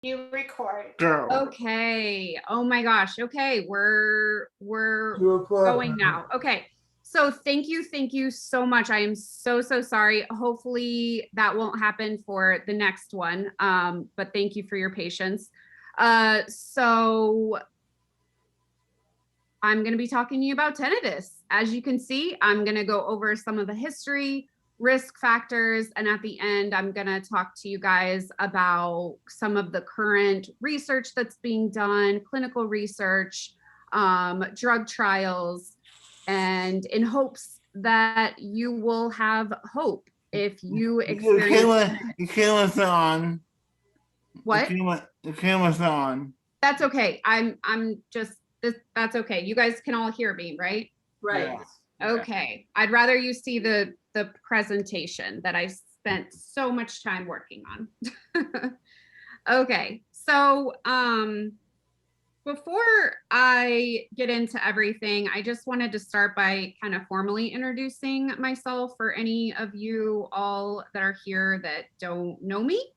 You record. Go. Okay. Oh my gosh. Okay, we're 2 o'clock. going now. Okay. So thank you so much. I am so sorry. Hopefully that won't happen for the next one. But thank you for your patience. So I'm going to be talking to you about tinnitus. As you can see, I'm going to go over some of the history, risk factors, and at the end, I'm going to talk to you guys about some of the current research that's being done, clinical research, drug trials, and in hopes that you will have hope if you experience. The camera's on. What? The camera's on. That's okay. I'm just that's okay. You guys can all hear me, right? Right. Yeah. Okay. I'd rather you see the presentation that I spent so much time working on. Okay. So before I get into everything, I just wanted to start by kind of formally introducing myself for any of you all that are here that don't know me.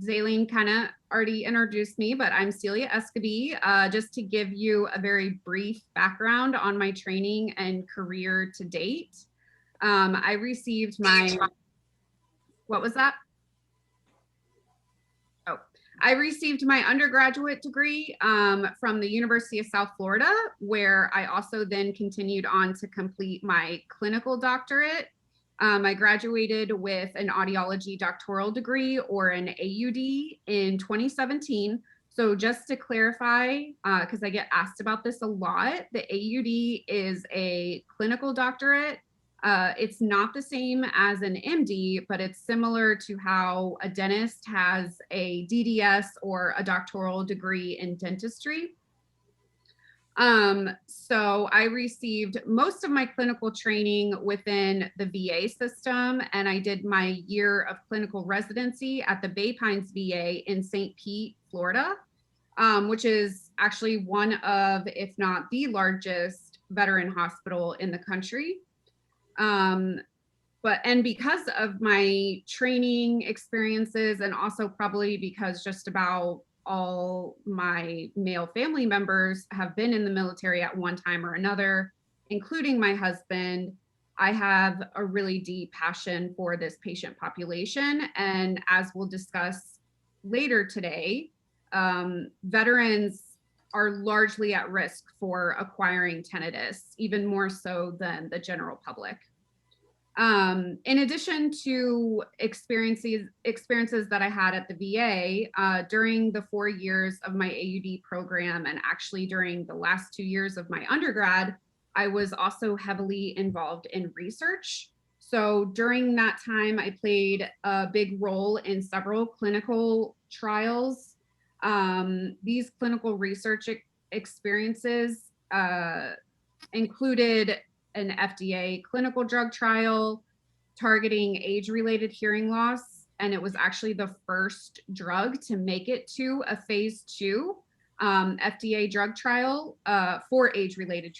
Zaleen kind of already introduced me, but I'm Celia Escabi. Just to give you a very brief background on my training and career to date. I received my, what was that? Oh, I received my undergraduate degree from the University of South Florida, where I also then continued on to complete my clinical doctorate. I graduated with an audiology doctoral degree, or an AUD, in 2017. So just to clarify, because I get asked about this a lot, the AUD is a clinical doctorate. It's not the same as an MD, but it's similar to how a dentist has a DDS or a doctoral degree in dentistry. So I received most of my clinical training within the VA system, and I did my year of clinical residency at the Bay Pines VA in St. Pete, Florida, which is actually one of, if not the largest veteran hospital in the country. And because of my training experiences, and also probably because just about all my male family members have been in the military at one time or another, including my husband, I have a really deep passion for this patient population. And as we'll discuss later today, veterans are largely at risk for acquiring tinnitus, even more so than the general public. In addition to experiences that I had at the VA, during the 4 years of my AUD program, and actually during the last 2 years of my undergrad, I was also heavily involved in research. So during that time, I played a big role in several clinical trials. These clinical research experiences included an FDA clinical drug trial targeting age-related hearing loss. And it was actually the first drug to make it to a phase 2 FDA drug trial for age-related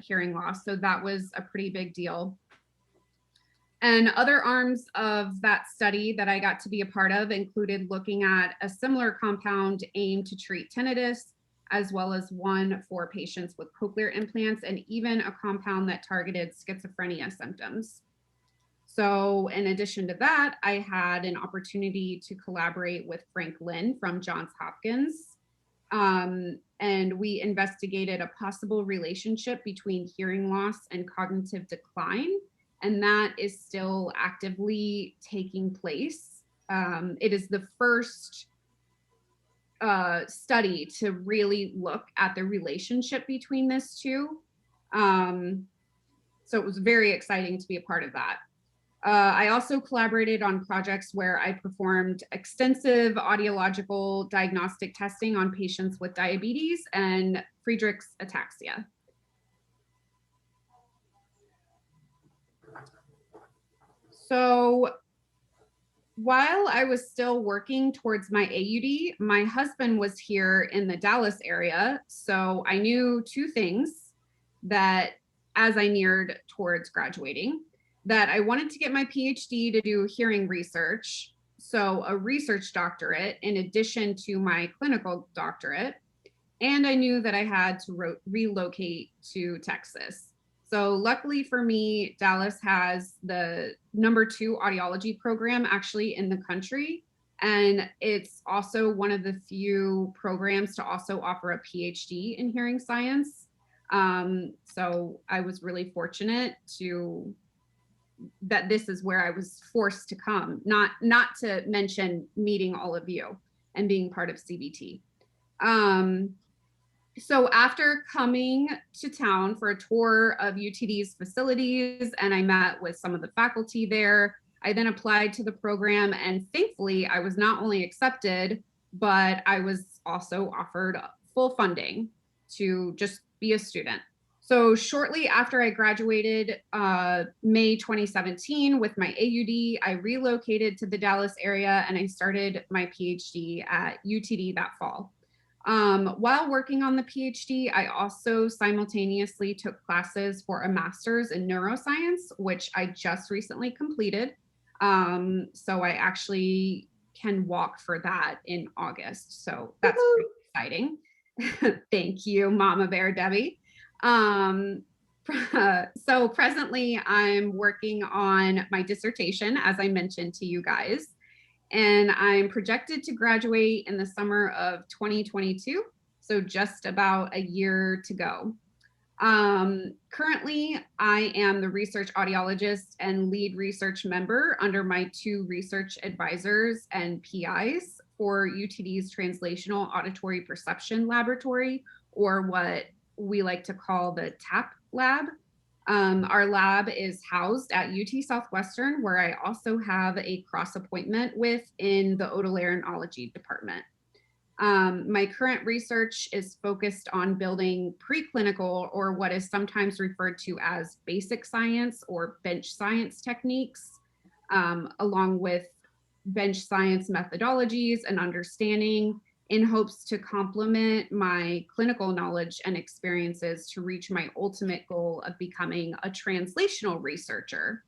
hearing loss. So that was a pretty big deal. And other arms of that study that I got to be a part of included looking at a similar compound aimed to treat tinnitus, as well as one for patients with cochlear implants, and even a compound that targeted schizophrenia symptoms. So in addition to that, I had an opportunity to collaborate with Frank Lin from Johns Hopkins. And we investigated a possible relationship between hearing loss and cognitive decline. And that is still actively taking place. It is the first study to really look at the relationship between these two. So it was very exciting to be a part of that. I also collaborated on projects where I performed extensive audiological diagnostic testing on patients with diabetes and Friedreich's ataxia. So while I was still working towards my AUD, my husband was here in the Dallas area. So I knew two things that as I neared towards graduating, that I wanted to get my PhD to do hearing research. so a research doctorate in addition to my clinical doctorate. And I knew that I had to relocate to Texas. So luckily for me, Dallas has the #2 audiology program actually in the country. And it's also one of the few programs to also offer a PhD in hearing science. So I was really fortunate that this is where I was forced to come, not to mention meeting all of you and being part of CBT. So after coming to town for a tour of UTD's facilities, and I met with some of the faculty there, I then applied to the program, and thankfully I was not only accepted, but I was also offered full funding to just be a student. So shortly after I graduated, May 2017 with my AUD, I relocated to the Dallas area and I started my PhD at UTD that fall. While working on the PhD, I also simultaneously took classes for a master's in neuroscience, which I just recently completed. So I actually can walk for that in August. So that's pretty exciting. Thank you, Mama Bear Debbie. So presently I'm working on my dissertation, as I mentioned to you guys, and I'm projected to graduate in the summer of 2022. So just about a year to go. Currently, I am the research audiologist and lead research member under my 2 research advisors and PIs for UTD's Translational Auditory Perception Laboratory, or what we like to call the TAP lab. Our lab is housed at UT Southwestern, where I also have a cross appointment with in the otolaryngology department. My current research is focused on building preclinical, or what is sometimes referred to as basic science or bench science techniques, along with bench science methodologies and understanding, in hopes to complement my clinical knowledge and experiences to reach my ultimate goal of becoming a translational researcher.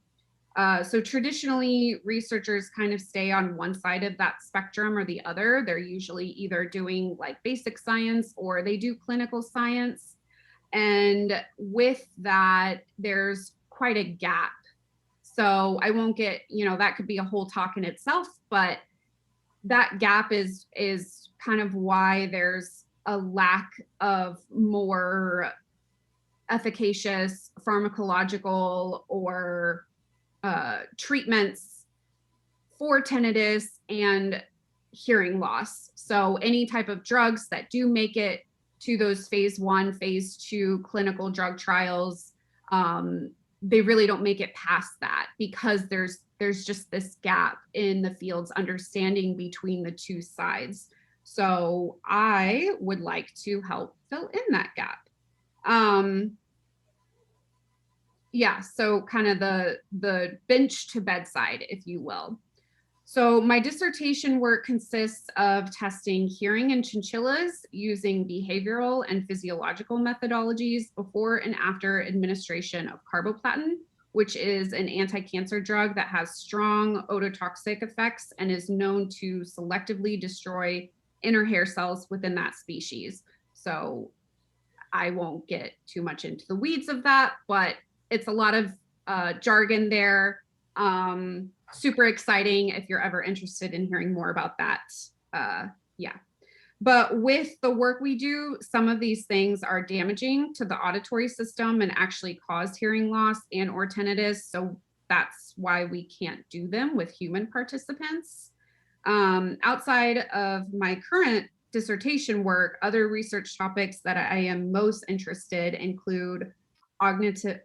So traditionally, researchers kind of stay on one side of that spectrum or the other. They're usually either doing like basic science or they do clinical science. And with that, there's quite a gap. So I won't get, that could be a whole talk in itself, but that gap is kind of why there's a lack of more efficacious pharmacological or treatments for tinnitus and hearing loss. So any type of drugs that do make it to those phase 1, phase 2 clinical drug trials, they really don't make it past that because there's just this gap in the field's understanding between the two sides. So I would like to help fill in that gap. Yeah, so kind of the bench to bedside, if you will. So my dissertation work consists of testing hearing in chinchillas using behavioral and physiological methodologies before and after administration of carboplatin, which is an anti-cancer drug that has strong ototoxic effects and is known to selectively destroy inner hair cells within that species. So I won't get too much into the weeds of that, but it's a lot of jargon there. Super exciting if you're ever interested in hearing more about that. Yeah. But with the work we do, some of these things are damaging to the auditory system and actually cause hearing loss and or tinnitus. So that's why we can't do them with human participants. Outside of my current dissertation work, other research topics that I am most interested in include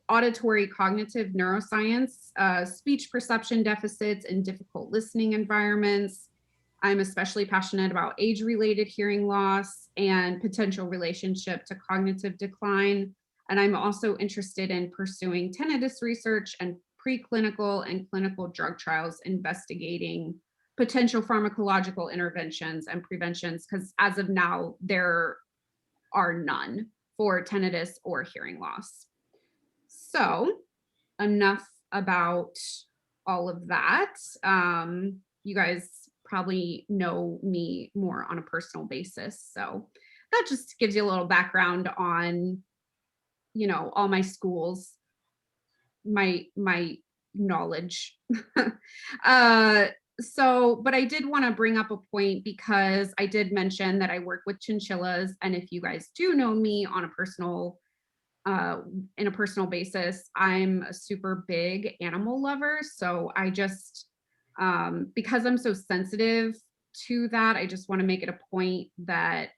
auditory cognitive neuroscience, speech perception deficits in difficult listening environments. I'm especially passionate about age-related hearing loss and potential relationship to cognitive decline. And I'm also interested in pursuing tinnitus research and preclinical and clinical drug trials investigating potential pharmacological interventions and preventions, because as of now, there are none for tinnitus or hearing loss. So enough about all of that. You guys probably know me more on a personal basis. So that just gives you a little background on, all my schools, my knowledge. But I did want to bring up a point because I did mention that I work with chinchillas, and if you guys do know me on a personal in a personal basis, I'm a super big animal lover. So I just because I'm so sensitive to that, I just want to make it a point that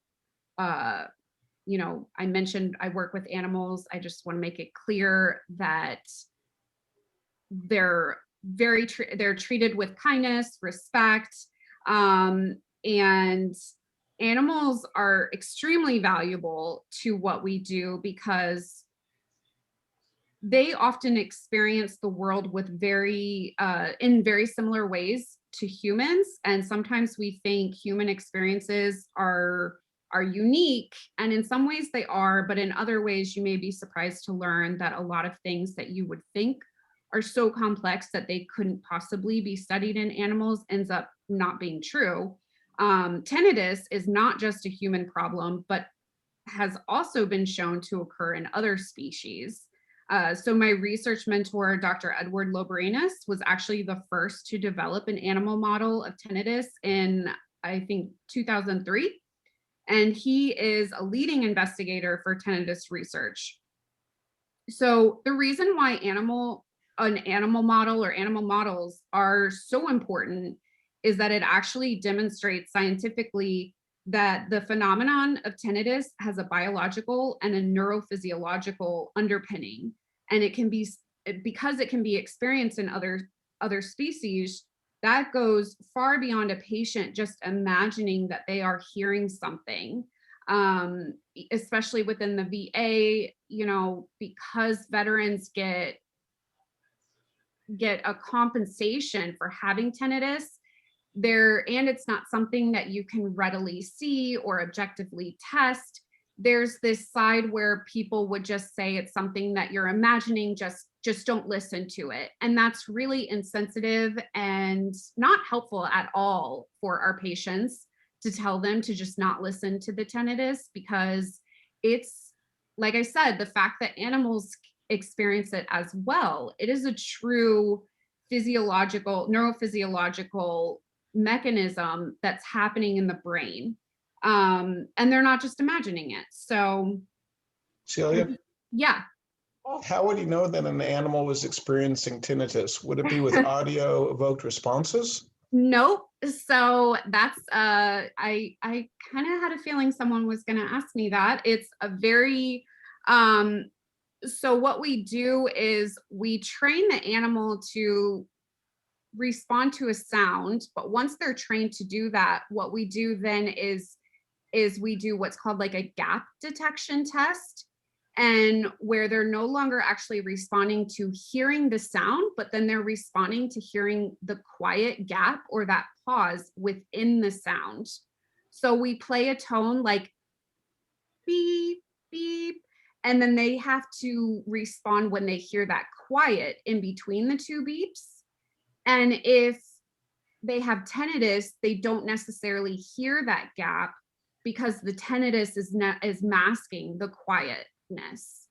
I mentioned I work with animals. I just want to make it clear that they're they're treated with kindness, respect, and animals are extremely valuable to what we do because they often experience the world with in very similar ways to humans, and sometimes we think human experiences are unique, and in some ways they are, but in other ways you may be surprised to learn that a lot of things that you would think are so complex that they couldn't possibly be studied in animals ends up not being true. Tinnitus is not just a human problem, but has also been shown to occur in other species. So my research mentor, Dr. Edward Lobrinas, was actually the first to develop an animal model of tinnitus in, I think, 2003. And he is a leading investigator for tinnitus research. So the reason why an animal model or animal models are so important is that it actually demonstrates scientifically that the phenomenon of tinnitus has a biological and a neurophysiological underpinning, and it can be, because it can be experienced in other species, that goes far beyond a patient just imagining that they are hearing something. Especially within the VA, because veterans get a compensation for having tinnitus, and it's not something that you can readily see or objectively test. There's this side where people would just say it's something that you're imagining, just don't listen to it. And that's really insensitive and not helpful at all for our patients, to tell them to just not listen to the tinnitus, because it's, like I said, the fact that animals experience it as well. It is a true neurophysiological mechanism that's happening in the brain. And they're not just imagining it. So, Celia, yeah. how would he know that an animal was experiencing tinnitus? Would it be with audio evoked responses? Nope. So that's I kind of had a feeling someone was going to ask me that. It's a very so what we do is we train the animal to respond to a sound, but once they're trained to do that, what we do then is we do what's called like a gap detection test, and where they're no longer actually responding to hearing the sound, but then they're responding to hearing the quiet gap or that pause within the sound. So we play a tone like beep, beep, and then they have to respond when they hear that quiet in between the two beeps. And if they have tinnitus, they don't necessarily hear that gap because the tinnitus is masking the quietness.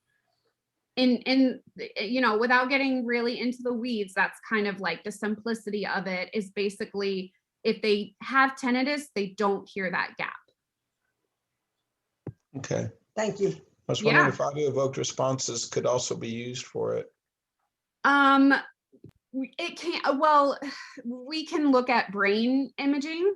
And without getting really into the weeds, that's kind of like the simplicity of it, is basically if they have tinnitus, they don't hear that gap. Okay. Thank you. I was wondering if audio evoked responses could also be used for it. It can't. Well, we can look at brain imaging,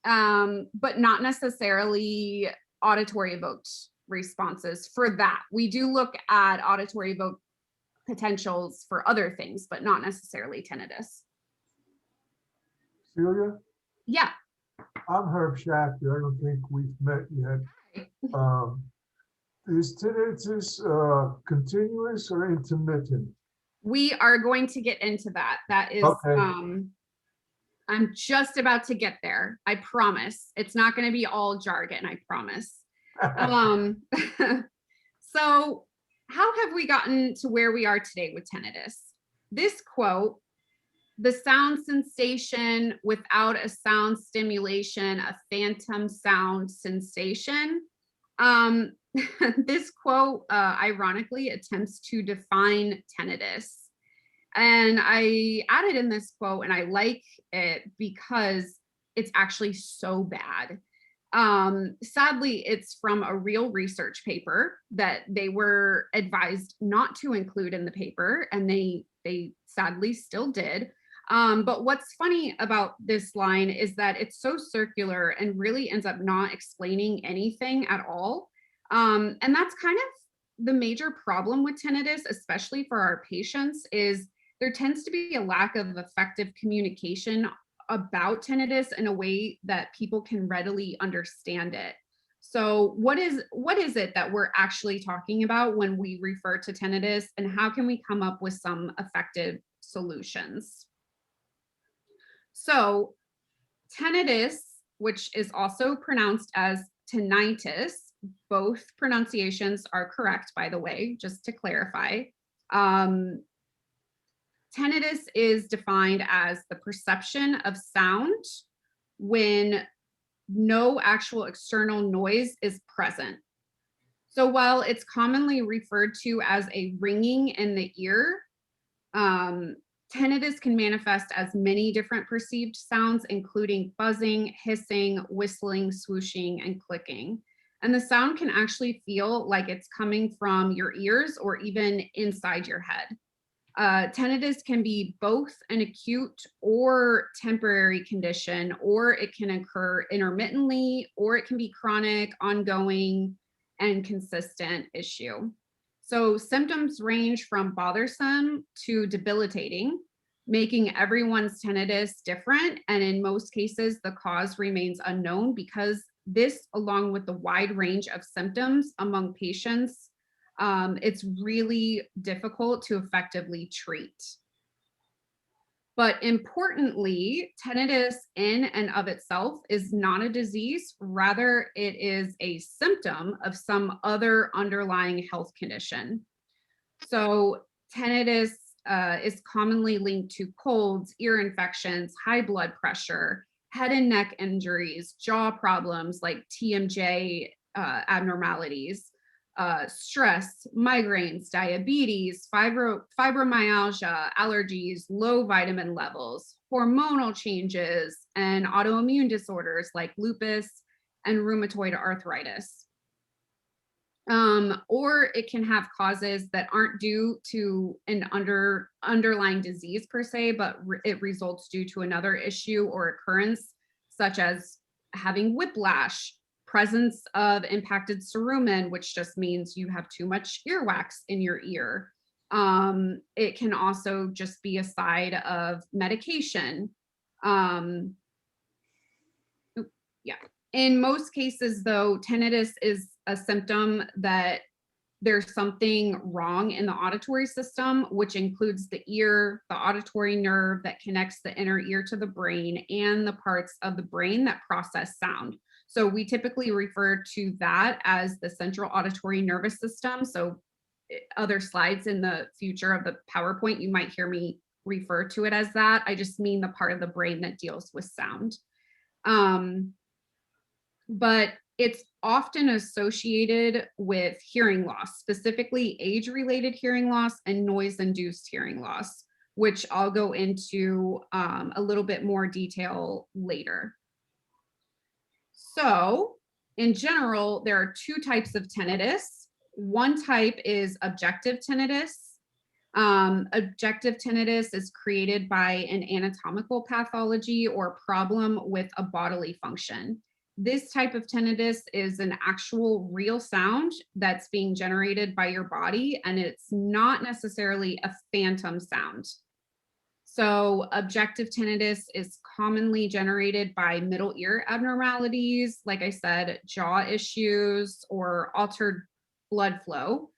but not necessarily auditory evoked responses for that. We do look at auditory evoked potentials for other things, but not necessarily tinnitus. Celia, Yeah. I'm Herb Shafter. I don't think we've met yet. Is tinnitus continuous or intermittent? We are going to get into that. That is, Okay. I'm just about to get there. I promise. It's not going to be all jargon, I promise. So how have we gotten to where we are today with tinnitus? This quote, the sound sensation without a sound stimulation, a phantom sound sensation. This quote, ironically, attempts to define tinnitus. And I added in this quote, and I like it because it's actually so bad. Sadly, it's from a real research paper that they were advised not to include in the paper, and they sadly still did. But what's funny about this line is that it's so circular and really ends up not explaining anything at all. And that's kind of the major problem with tinnitus, especially for our patients, is there tends to be a lack of effective communication about tinnitus in a way that people can readily understand it. So what is it that we're actually talking about when we refer to tinnitus, and how can we come up with some effective solutions? So tinnitus, which is also pronounced as tinnitus, both pronunciations are correct, by the way, just to clarify. Tinnitus is defined as the perception of sound when no actual external noise is present. So while it's commonly referred to as a ringing in the ear, tinnitus can manifest as many different perceived sounds, including buzzing, hissing, whistling, swooshing, and clicking. And the sound can actually feel like it's coming from your ears or even inside your head. Tinnitus can be both an acute or temporary condition, or it can occur intermittently, or it can be chronic, ongoing, and consistent issue. So symptoms range from bothersome to debilitating, making everyone's tinnitus different. And in most cases, the cause remains unknown because this, along with the wide range of symptoms among patients, it's really difficult to effectively treat. But importantly, tinnitus in and of itself is not a disease. Rather, it is a symptom of some other underlying health condition. So tinnitus is commonly linked to colds, ear infections, high blood pressure, head and neck injuries, jaw problems like TMJ abnormalities, stress, migraines, diabetes, fibromyalgia, allergies, low vitamin levels, hormonal changes, and autoimmune disorders like lupus and rheumatoid arthritis. Or it can have causes that aren't due to an underlying disease per se, but it results due to another issue or occurrence, such as having whiplash, presence of impacted cerumen, which just means you have too much earwax in your ear. It can also just be a side of medication. Yeah. In most cases, though, tinnitus is a symptom that there's something wrong in the auditory system, which includes the ear, the auditory nerve that connects the inner ear to the brain, and the parts of the brain that process sound. So we typically refer to that as the central auditory nervous system. So other slides in the future of the PowerPoint, you might hear me refer to it as that. I just mean the part of the brain that deals with sound. But it's often associated with hearing loss, specifically age-related hearing loss and noise-induced hearing loss, which I'll go into a little bit more detail later. So in general, there are two types of tinnitus. One type is objective tinnitus. Objective tinnitus is created by an anatomical pathology or problem with a bodily function. This type of tinnitus is an actual real sound that's being generated by your body, and it's not necessarily a phantom sound. So objective tinnitus is commonly generated by middle ear abnormalities, like I said, jaw issues or altered blood flow,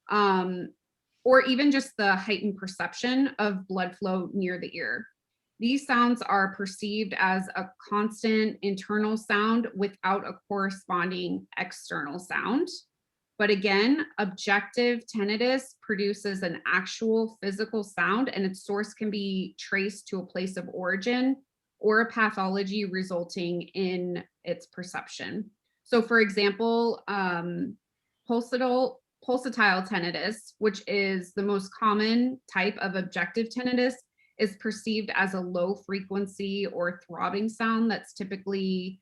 or even just the heightened perception of blood flow near the ear. These sounds are perceived as a constant internal sound without a corresponding external sound. But again, objective tinnitus produces an actual physical sound, and its source can be traced to a place of origin or a pathology resulting in its perception. So for example, pulsatile tinnitus, which is the most common type of objective tinnitus, is perceived as a low frequency or throbbing sound that's typically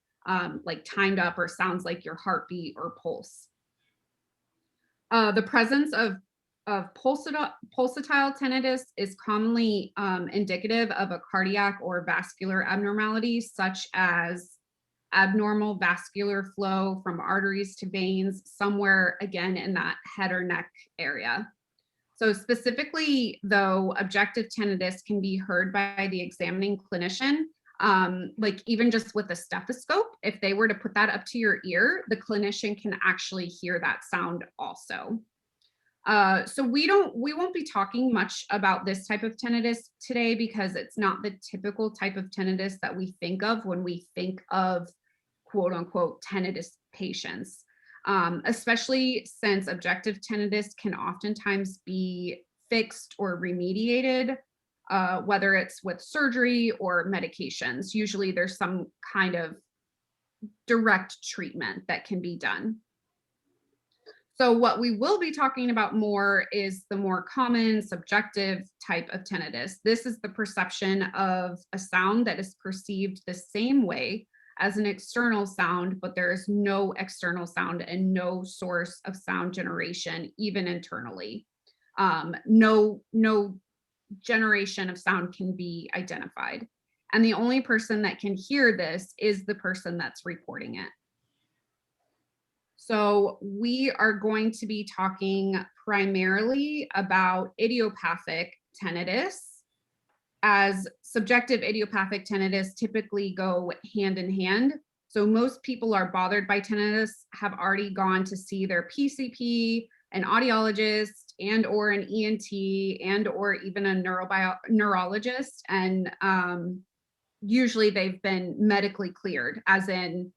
like timed up or sounds like your heartbeat or pulse. The presence of pulsatile tinnitus is commonly indicative of a cardiac or vascular abnormality, such as abnormal vascular flow from arteries to veins, somewhere again in that head or neck area. So specifically, though, objective tinnitus can be heard by the examining clinician, like even just with a stethoscope. If they were to put that up to your ear, the clinician can actually hear that sound also. So we won't be talking much about this type of tinnitus today because it's not the typical type of tinnitus that we think of when we think of quote unquote tinnitus patients, especially since objective tinnitus can oftentimes be fixed or remediated, whether it's with surgery or medications. Usually there's some kind of direct treatment that can be done. So what we will be talking about more is the more common subjective type of tinnitus. This is the perception of a sound that is perceived the same way as an external sound, but there is no external sound and no source of sound generation, even internally. No generation of sound can be identified. And the only person that can hear this is the person that's reporting it. So we are going to be talking primarily about idiopathic tinnitus, as subjective idiopathic tinnitus typically go hand in hand. So most people are bothered by tinnitus have already gone to see their PCP, an audiologist, and or an ENT, and or even a neurologist. And usually they've been medically cleared, as in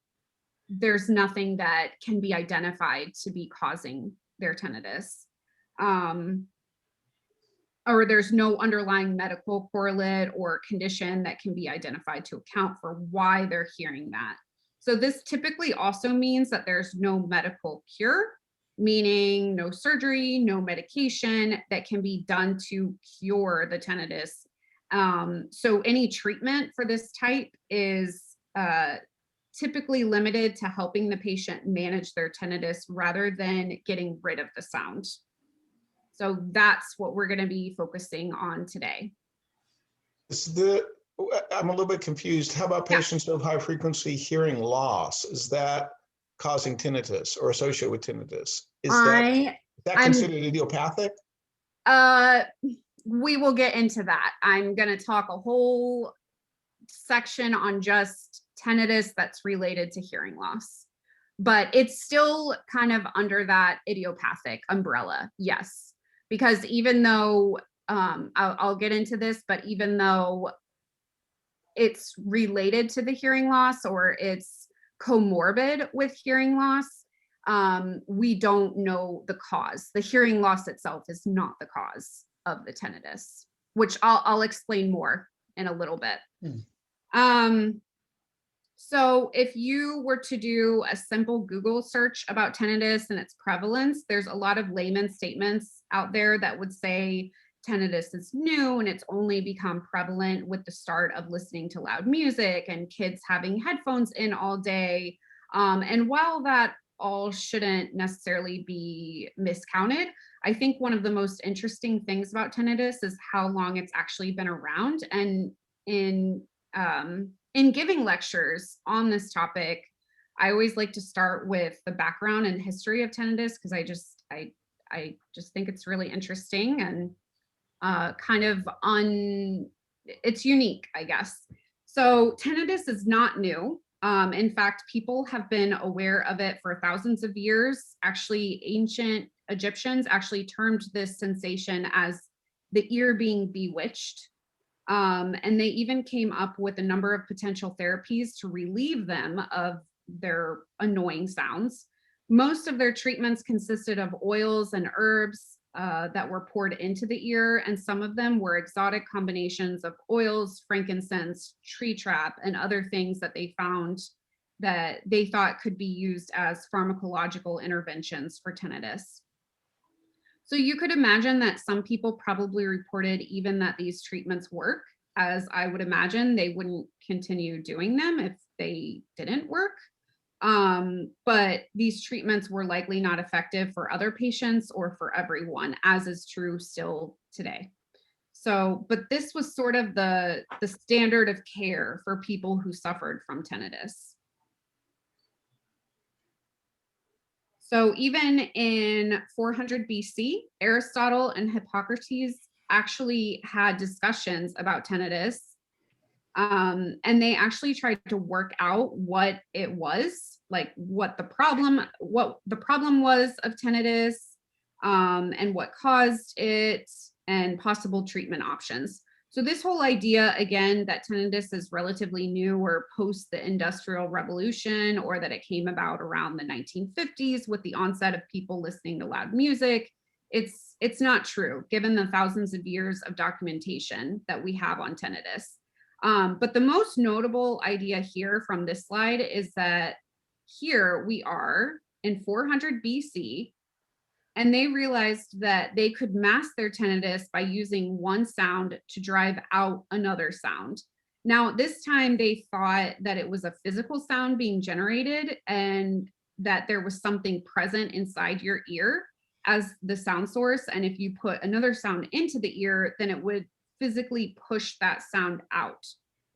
there's nothing that can be identified to be causing their tinnitus. Or there's no underlying medical correlate or condition that can be identified to account for why they're hearing that. So this typically also means that there's no medical cure, meaning no surgery, no medication that can be done to cure the tinnitus. So any treatment for this type is typically limited to helping the patient manage their tinnitus rather than getting rid of the sound. So that's what we're going to be focusing on today. I'm a little bit confused. How about patients who have high frequency hearing loss? Is that causing tinnitus or associated with tinnitus? Is that considered idiopathic? We will get into that. I'm going to talk a whole section on just tinnitus that's related to hearing loss, but it's still kind of under that idiopathic umbrella. Yes, because even though I'll get into this, but even though it's related to the hearing loss or it's comorbid with hearing loss, we don't know the cause. The hearing loss itself is not the cause of the tinnitus, which I'll explain more in a little bit. So if you were to do a simple Google search about tinnitus and its prevalence, there's a lot of layman statements out there that would say tinnitus is new and it's only become prevalent with the start of listening to loud music and kids having headphones in all day. And while that all shouldn't necessarily be miscounted, I think one of the most interesting things about tinnitus is how long it's actually been around. And in giving lectures on this topic, I always like to start with the background and history of tinnitus because I just think it's really interesting and it's unique, I guess. So tinnitus is not new. In fact, people have been aware of it for thousands of years. Actually, ancient Egyptians actually termed this sensation as the ear being bewitched. And they even came up with a number of potential therapies to relieve them of their annoying sounds. Most of their treatments consisted of oils and herbs that were poured into the ear, and some of them were exotic combinations of oils, frankincense, tree trap, and other things that they found that they thought could be used as pharmacological interventions for tinnitus. So you could imagine that some people probably reported even that these treatments work, as I would imagine they wouldn't continue doing them if they didn't work. But these treatments were likely not effective for other patients or for everyone, as is true still today. So, but this was sort of the standard of care for people who suffered from tinnitus. So even in 400 BC, Aristotle and Hippocrates actually had discussions about tinnitus. And they actually tried to work out what it was, like what the problem was of tinnitus, and what caused it, and possible treatment options. So this whole idea, again, that tinnitus is relatively new or post the Industrial Revolution, or that it came about around the 1950s with the onset of people listening to loud music, it's not true, given the thousands of years of documentation that we have on tinnitus. But the most notable idea here from this slide is that here we are in 400 BC, and they realized that they could mask their tinnitus by using one sound to drive out another sound. Now, this time they thought that it was a physical sound being generated and that there was something present inside your ear as the sound source. And if you put another sound into the ear, then it would physically push that sound out,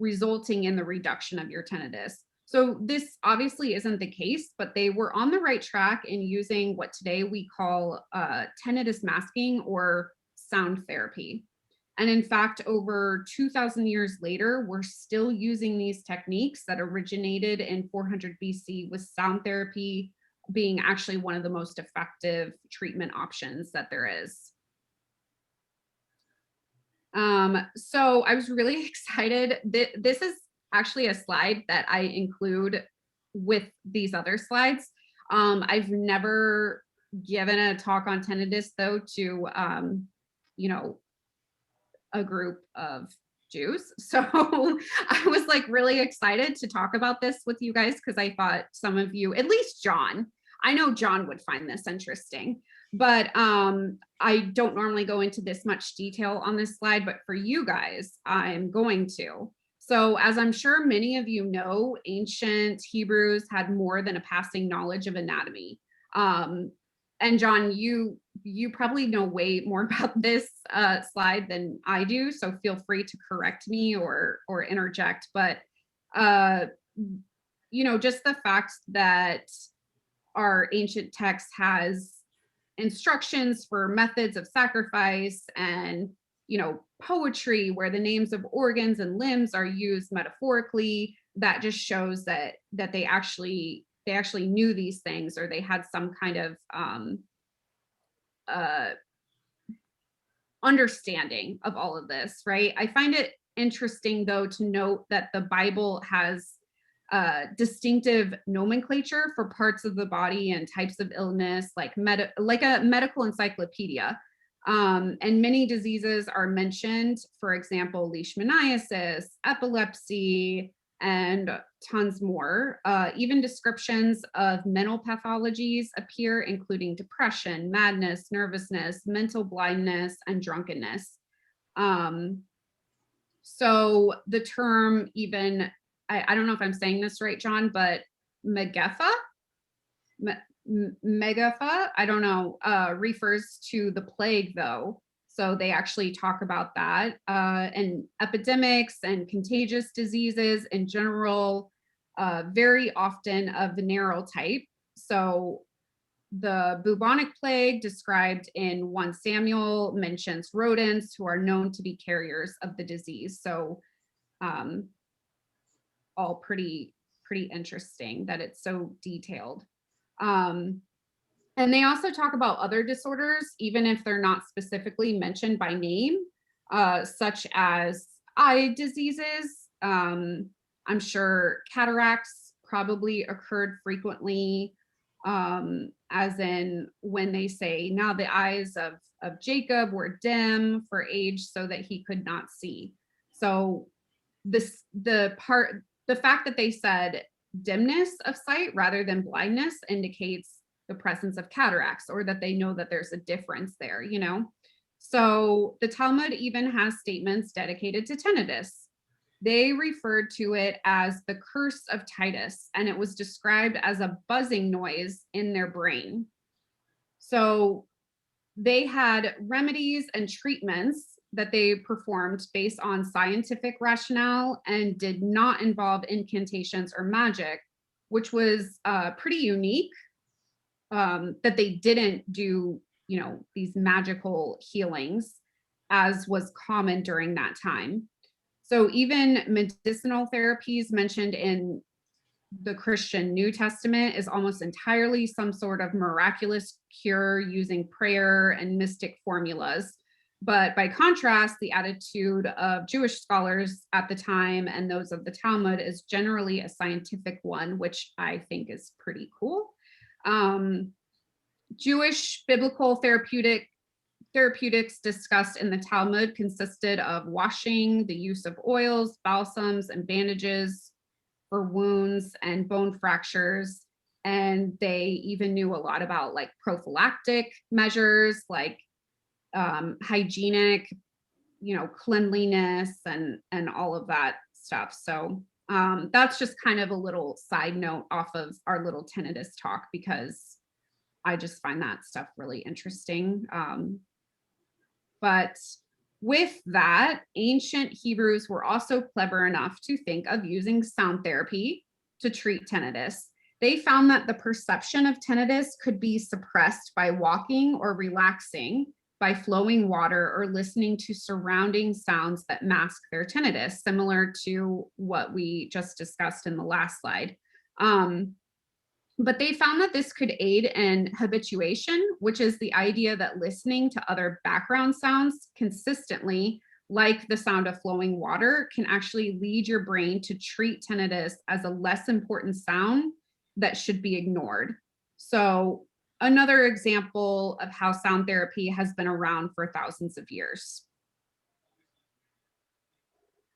resulting in the reduction of your tinnitus. So this obviously isn't the case, but they were on the right track in using what today we call tinnitus masking or sound therapy. And in fact, over 2,000 years later, we're still using these techniques that originated in 400 BC, with sound therapy being actually one of the most effective treatment options that there is. So I was really excited. This is actually a slide that I include with these other slides. I've never given a talk on tinnitus though to, you know, a group of Jews. So I was like really excited to talk about this with you guys, because I thought some of you, at least John, I know John would find this interesting. But I don't normally go into this much detail on this slide, but for you guys, I'm going to. So as I'm sure many of you know, ancient Hebrews had more than a passing knowledge of anatomy. And John, you probably know way more about this slide than I do, so feel free to correct me or interject. But you know, just the fact that our ancient text has instructions for methods of sacrifice, and you know, poetry where the names of organs and limbs are used metaphorically, that just shows that they actually knew these things, or they had some kind of understanding of all of this, right? I find it interesting though to note that the Bible has distinctive nomenclature for parts of the body and types of illness, like a medical encyclopedia. And many diseases are mentioned, for example, leishmaniasis, epilepsy, and tons more. Even descriptions of mental pathologies appear, including depression, madness, nervousness, mental blindness, and drunkenness. So the term even, I don't know if I'm saying this right, John, but Megatha, I don't know, refers to the plague though. So they actually talk about that, and epidemics and contagious diseases in general, very often of the venereal type. So the bubonic plague described in 1 Samuel mentions rodents who are known to be carriers of the disease. So all pretty interesting that it's so detailed. And they also talk about other disorders, even if they're not specifically mentioned by name, such as eye diseases. I'm sure cataracts probably occurred frequently. as in when they say, now the eyes of Jacob were dim for age so that he could not see. So the fact that they said dimness of sight rather than blindness indicates the presence of cataracts, or that they know that there's a difference there, you know? So the Talmud even has statements dedicated to tinnitus. They referred to it as the curse of Titus, and it was described as a buzzing noise in their brain. So they had remedies and treatments that they performed based on scientific rationale and did not involve incantations or magic, which was pretty unique, that they didn't do, you know, these magical healings as was common during that time. So even medicinal therapies mentioned in the Christian New Testament is almost entirely some sort of miraculous cure using prayer and mystic formulas. But by contrast, the attitude of Jewish scholars at the time and those of the Talmud is generally a scientific one, which I think is pretty cool. Jewish biblical therapeutics discussed in the Talmud consisted of washing, the use of oils, balsams, and bandages for wounds and bone fractures. And they even knew a lot about like prophylactic measures, like hygienic, you know, cleanliness and all of that stuff. So that's just kind of a little side note off of our little tinnitus talk, because I just find that stuff really interesting. But with that, ancient Hebrews were also clever enough to think of using sound therapy to treat tinnitus. They found that the perception of tinnitus could be suppressed by walking or relaxing, by flowing water, or listening to surrounding sounds that mask their tinnitus, similar to what we just discussed in the last slide. But they found that this could aid in habituation, which is the idea that listening to other background sounds consistently, like the sound of flowing water, can actually lead your brain to treat tinnitus as a less important sound that should be ignored. So another example of how sound therapy has been around for thousands of years.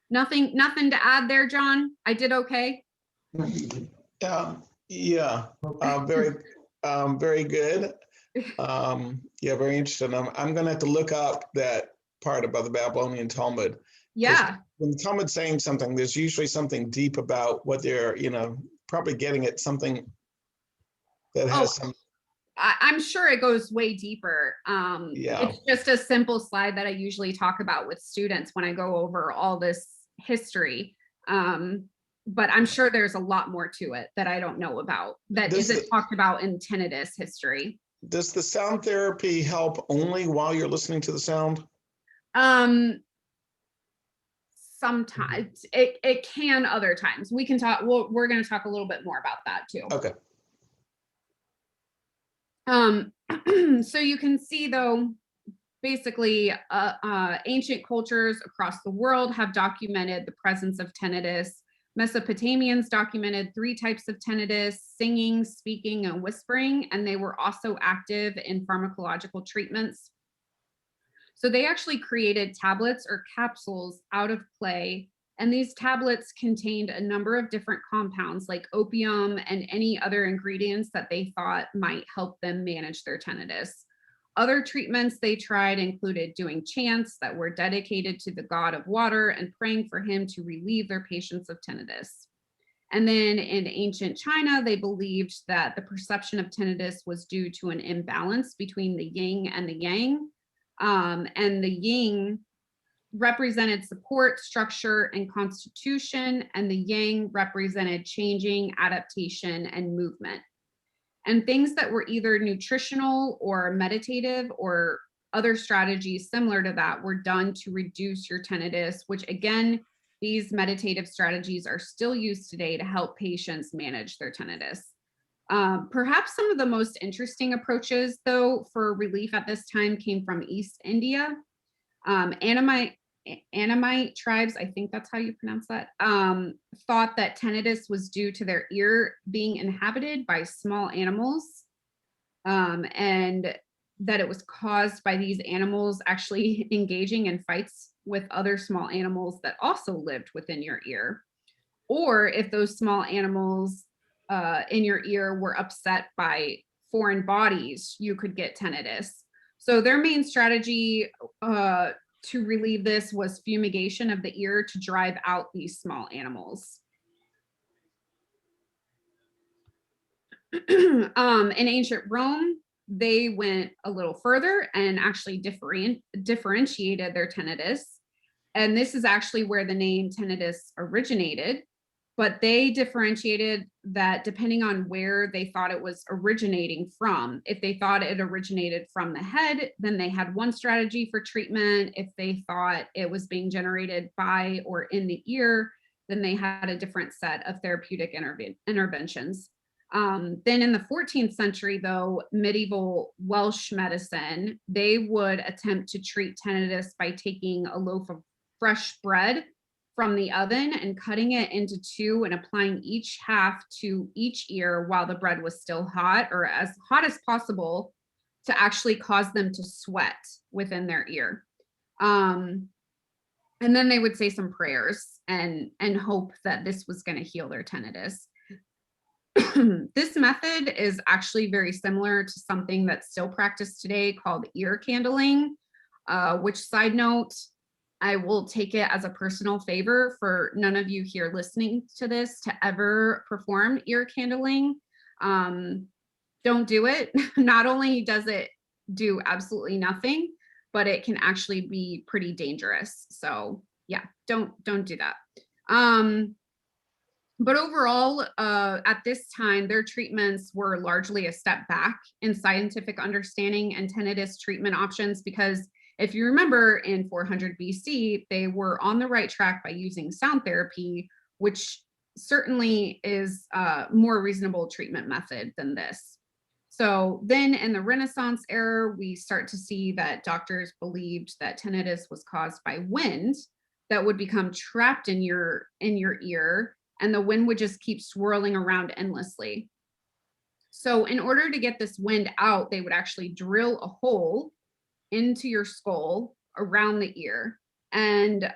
Nothing to add there, John? I did okay? Yeah, very good. Yeah, very interesting. I'm going to have to look up that part about the Babylonian Talmud. Yeah. When the Talmud's saying something, there's usually something deep about what they're, you know, probably getting at something that has some. I'm sure it goes way deeper. Yeah. It's just a simple slide that I usually talk about with students when I go over all this history. But I'm sure there's a lot more to it that I don't know about that isn't talked about in tinnitus history. Does the sound therapy help only while you're listening to the sound? Sometimes it can, other times. We can talk, we're going to talk a little bit more about that too. Okay. So you can see though, basically ancient cultures across the world have documented the presence of tinnitus. Mesopotamians documented 3 types of tinnitus: singing, speaking, and whispering, and they were also active in pharmacological treatments. So they actually created tablets or capsules out of clay, and these tablets contained a number of different compounds like opium and any other ingredients that they thought might help them manage their tinnitus. Other treatments they tried included doing chants that were dedicated to the god of water and praying for him to relieve their patients of tinnitus. And then in ancient China, they believed that the perception of tinnitus was due to an imbalance between the yin and the yang. And the yin represented support, structure, and constitution, and the yang represented changing, adaptation, and movement. And things that were either nutritional or meditative or other strategies similar to that were done to reduce your tinnitus, which again, these meditative strategies are still used today to help patients manage their tinnitus. Perhaps some of the most interesting approaches, though, for relief at this time came from East India. Annamite tribes, I think that's how you pronounce that, thought that tinnitus was due to their ear being inhabited by small animals, and that it was caused by these animals actually engaging in fights with other small animals that also lived within your ear. Or if those small animals in your ear were upset by foreign bodies, you could get tinnitus. So their main strategy to relieve this was fumigation of the ear to drive out these small animals. In ancient Rome, they went a little further and actually differentiated their tinnitus. And this is actually where the name tinnitus originated. But they differentiated that depending on where they thought it was originating from. If they thought it originated from the head, then they had one strategy for treatment. If they thought it was being generated by or in the ear, then they had a different set of therapeutic interventions. Then in the 14th century, though, medieval Welsh medicine, they would attempt to treat tinnitus by taking a loaf of fresh bread from the oven and cutting it into two and applying each half to each ear while the bread was still hot, or as hot as possible, to actually cause them to sweat within their ear. And then they would say some prayers and hope that this was going to heal their tinnitus. This method is actually very similar to something that's still practiced today called ear candling, which, side note, I will take it as a personal favor for none of you here listening to this to ever perform ear candling. Don't do it. Not only does it do absolutely nothing, but it can actually be pretty dangerous. So yeah, don't do that. But overall, at this time, their treatments were largely a step back in scientific understanding and tinnitus treatment options, because if you remember, in 400 BC, they were on the right track by using sound therapy, which certainly is a more reasonable treatment method than this. So then in the Renaissance era, we start to see that doctors believed that tinnitus was caused by wind that would become trapped in your ear, and the wind would just keep swirling around endlessly. So in order to get this wind out, they would actually drill a hole into your skull around the ear. And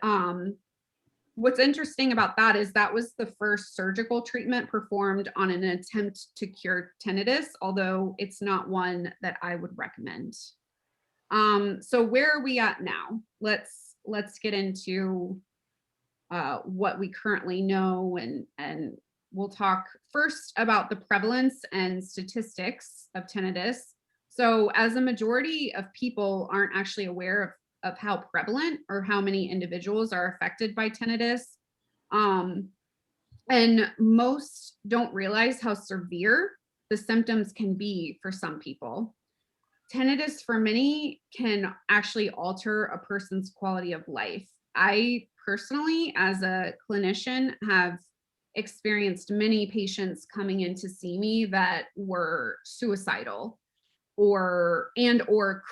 what's interesting about that is that was the first surgical treatment performed on an attempt to cure tinnitus, although it's not one that I would recommend. So where are we at now? Let's get into what we currently know, and we'll talk first about the prevalence and statistics of tinnitus. So as a majority of people aren't actually aware of how prevalent or how many individuals are affected by tinnitus, and most don't realize how severe the symptoms can be for some people. Tinnitus for many can actually alter a person's quality of life. I personally, as a clinician, have experienced many patients coming in to see me that were suicidal or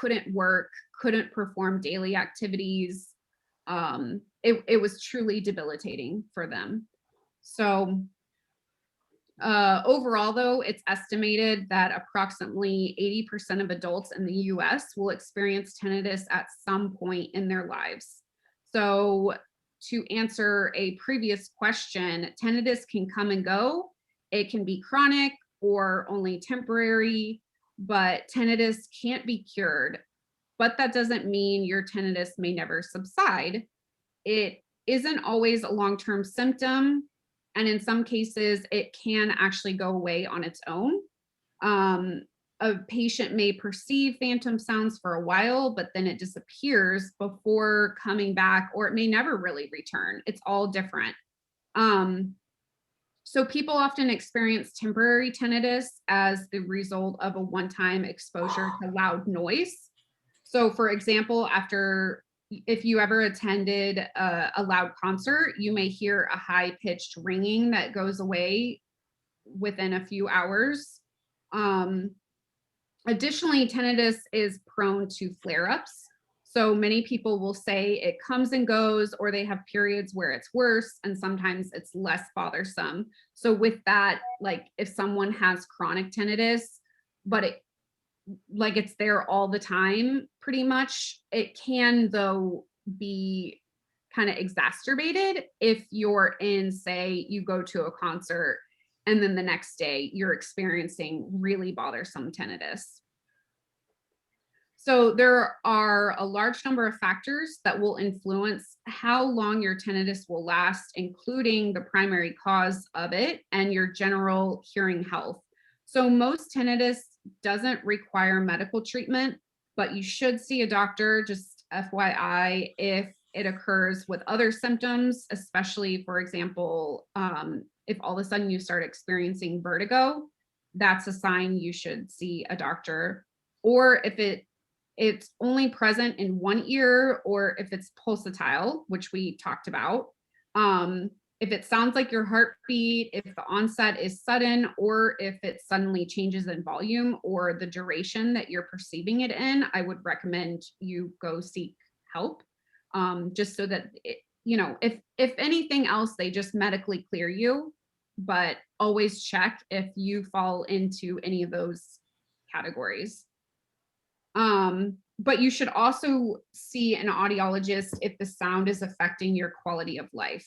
couldn't work, couldn't perform daily activities. It was truly debilitating for them. So overall, though, it's estimated that approximately 80% of adults in the US will experience tinnitus at some point in their lives. So to answer a previous question, tinnitus can come and go. It can be chronic or only temporary, but tinnitus can't be cured. But that doesn't mean your tinnitus may never subside. It isn't always a long-term symptom, and in some cases, it can actually go away on its own. A patient may perceive phantom sounds for a while, but then it disappears before coming back, or it may never really return. It's all different. So people often experience temporary tinnitus as the result of a one-time exposure to loud noise. So for example, if you ever attended a loud concert, you may hear a high-pitched ringing that goes away within a few hours. Additionally, tinnitus is prone to flare-ups. So many people will say it comes and goes, or they have periods where it's worse, and sometimes it's less bothersome. So with that, like if someone has chronic tinnitus, but it's there all the time, pretty much, it can though be kind of exacerbated if you're in, say, you go to a concert and then the next day you're experiencing really bothersome tinnitus. So there are a large number of factors that will influence how long your tinnitus will last, including the primary cause of it and your general hearing health. So most tinnitus doesn't require medical treatment, but you should see a doctor, just FYI, if it occurs with other symptoms, especially, for example, if all of a sudden you start experiencing vertigo, that's a sign you should see a doctor. Or if it's only present in one ear, or if it's pulsatile, which we talked about. If it sounds like your heartbeat, if the onset is sudden, or if it suddenly changes in volume or the duration that you're perceiving it in, I would recommend you go seek help, just so that, if anything else, they just medically clear you, but always check if you fall into any of those categories. But you should also see an audiologist if the sound is affecting your quality of life.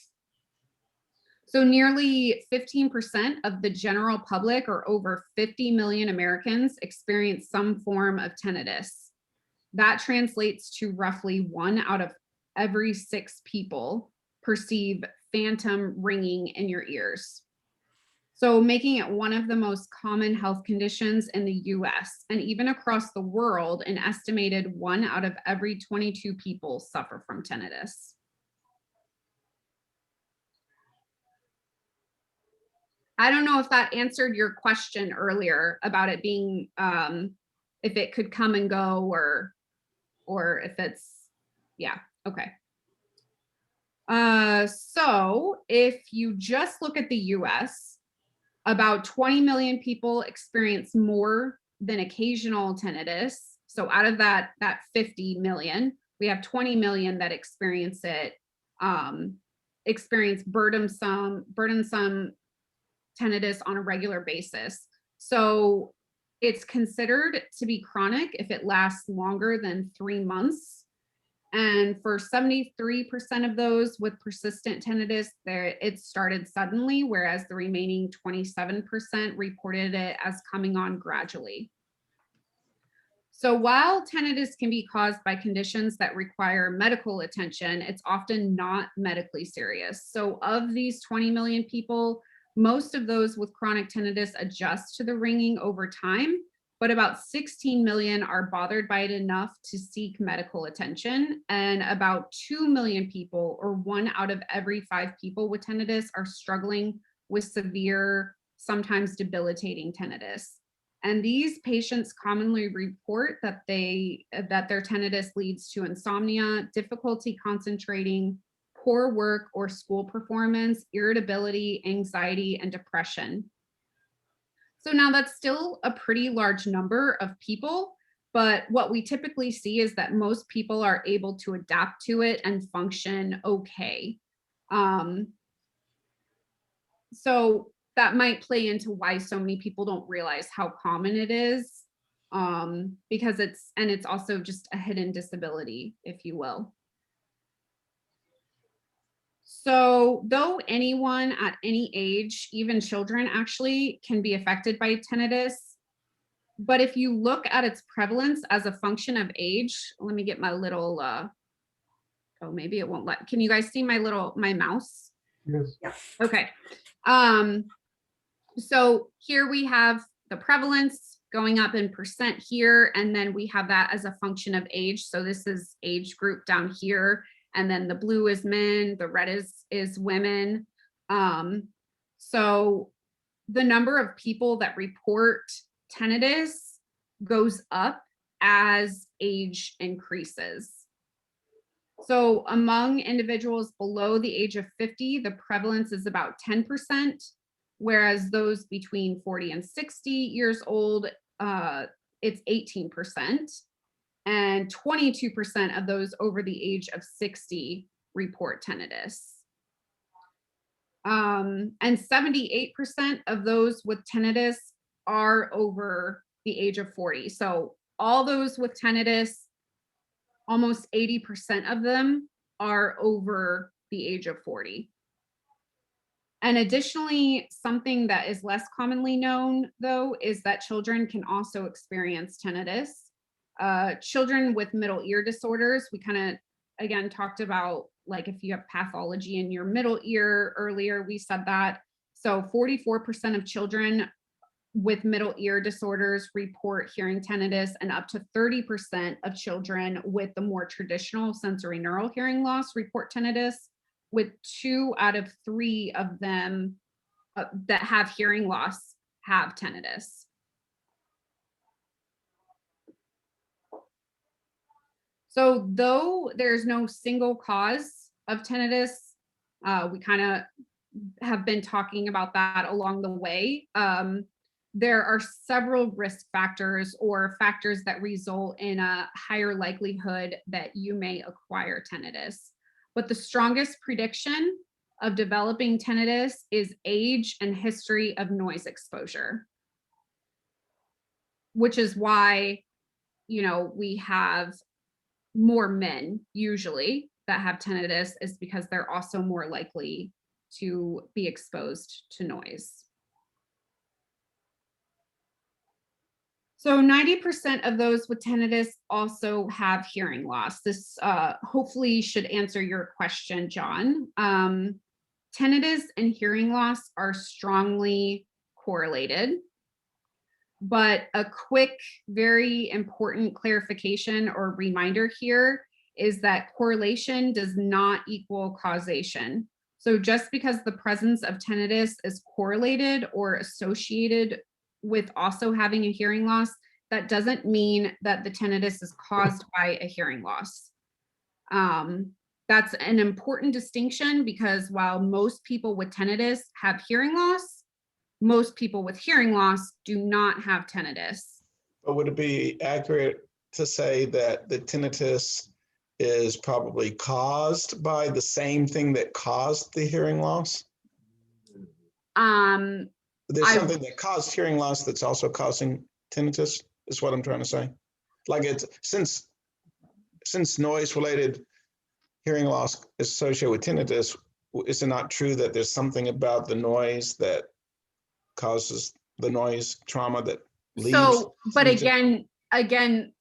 So nearly 15% of the general public, or over 50 million Americans, experience some form of tinnitus. That translates to roughly 1 out of every 6 people perceive phantom ringing in your ears. So making it one of the most common health conditions in the US, and even across the world, an estimated 1 out of every 22 people suffer from tinnitus. I don't know if that answered your question earlier about it being, if it could come and go, or if it's, yeah, okay. So if you just look at the US, about 20 million people experience more than occasional tinnitus. So out of that 50 million, we have 20 million that experience burdensome tinnitus on a regular basis. So it's considered to be chronic if it lasts longer than 3 months. And for 73% of those with persistent tinnitus, it started suddenly, whereas the remaining 27% reported it as coming on gradually. So while tinnitus can be caused by conditions that require medical attention, it's often not medically serious. So of these 20 million people, most of those with chronic tinnitus adjust to the ringing over time, but about 16 million are bothered by it enough to seek medical attention. And about 2 million people, or 1 out of every 5 people with tinnitus, are struggling with severe, sometimes debilitating tinnitus. And these patients commonly report that their tinnitus leads to insomnia, difficulty concentrating, poor work or school performance, irritability, anxiety, and depression. So now that's still a pretty large number of people, but what we typically see is that most people are able to adapt to it and function okay. So that might play into why so many people don't realize how common it is, because it's also just a hidden disability, if you will. So though anyone at any age, even children actually, can be affected by tinnitus, but if you look at its prevalence as a function of age, let me get my little, oh, maybe it won't can you guys see my mouse? Yes. Okay. So here we have the prevalence going up in percent here, and then we have that as a function of age. So this is age group down here. And then the blue is men, the red is women. So the number of people that report tinnitus goes up as age increases. So among individuals below the age of 50, the prevalence is about 10%, whereas those between 40 and 60 years old, it's 18%. and 22% of those over the age of 60 report tinnitus. And 78% of those with tinnitus are over the age of 40. So all those with tinnitus, almost 80% of them are over the age of 40. And additionally, something that is less commonly known, though, is that children can also experience tinnitus. Children with middle ear disorders, we kind of, again, talked about, like, if you have pathology in your middle ear earlier, we said that. So 44% of children with middle ear disorders report hearing tinnitus, and up to 30% of children with the more traditional sensory neural hearing loss report tinnitus, with 2 out of 3 of them that have hearing loss have tinnitus. So though there's no single cause of tinnitus, we kind of have been talking about that along the way. There are several risk factors or factors that result in a higher likelihood that you may acquire tinnitus. But the strongest prediction of developing tinnitus is age and history of noise exposure, which is why, we have more men usually that have tinnitus, is because they're also more likely to be exposed to noise. So 90% of those with tinnitus also have hearing loss. This hopefully should answer your question, John. Tinnitus and hearing loss are strongly correlated, but a quick, very important clarification or reminder here is that correlation does not equal causation. So just because the presence of tinnitus is correlated or associated with also having a hearing loss, that doesn't mean that the tinnitus is caused by a hearing loss. That's an important distinction, because while most people with tinnitus have hearing loss, most people with hearing loss do not have tinnitus. But would it be accurate to say that the tinnitus is probably caused by the same thing that caused the hearing loss? There's something that caused hearing loss that's also causing tinnitus, is what I'm trying to say. Like, it's since noise-related hearing loss is associated with tinnitus, is it not true that there's something about the noise that causes the noise trauma that leads? So, but again,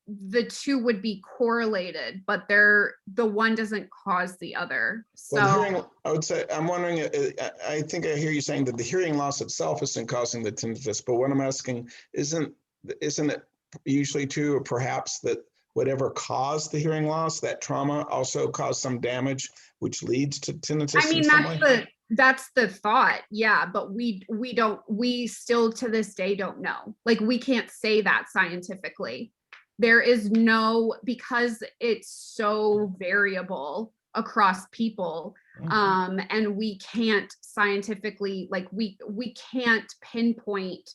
the two would be correlated, but the one doesn't cause the other. So well, hearing, I would say, I'm wondering, I think I hear you saying that the hearing loss itself isn't causing the tinnitus, but what I'm asking, isn't it usually true, or perhaps that whatever caused the hearing loss, that trauma also caused some damage, which leads to tinnitus? I mean, that's the thought. Yeah. But we still to this day don't know. Like, we can't say that scientifically. There is no, because it's so variable across people. And we can't scientifically, like, we can't pinpoint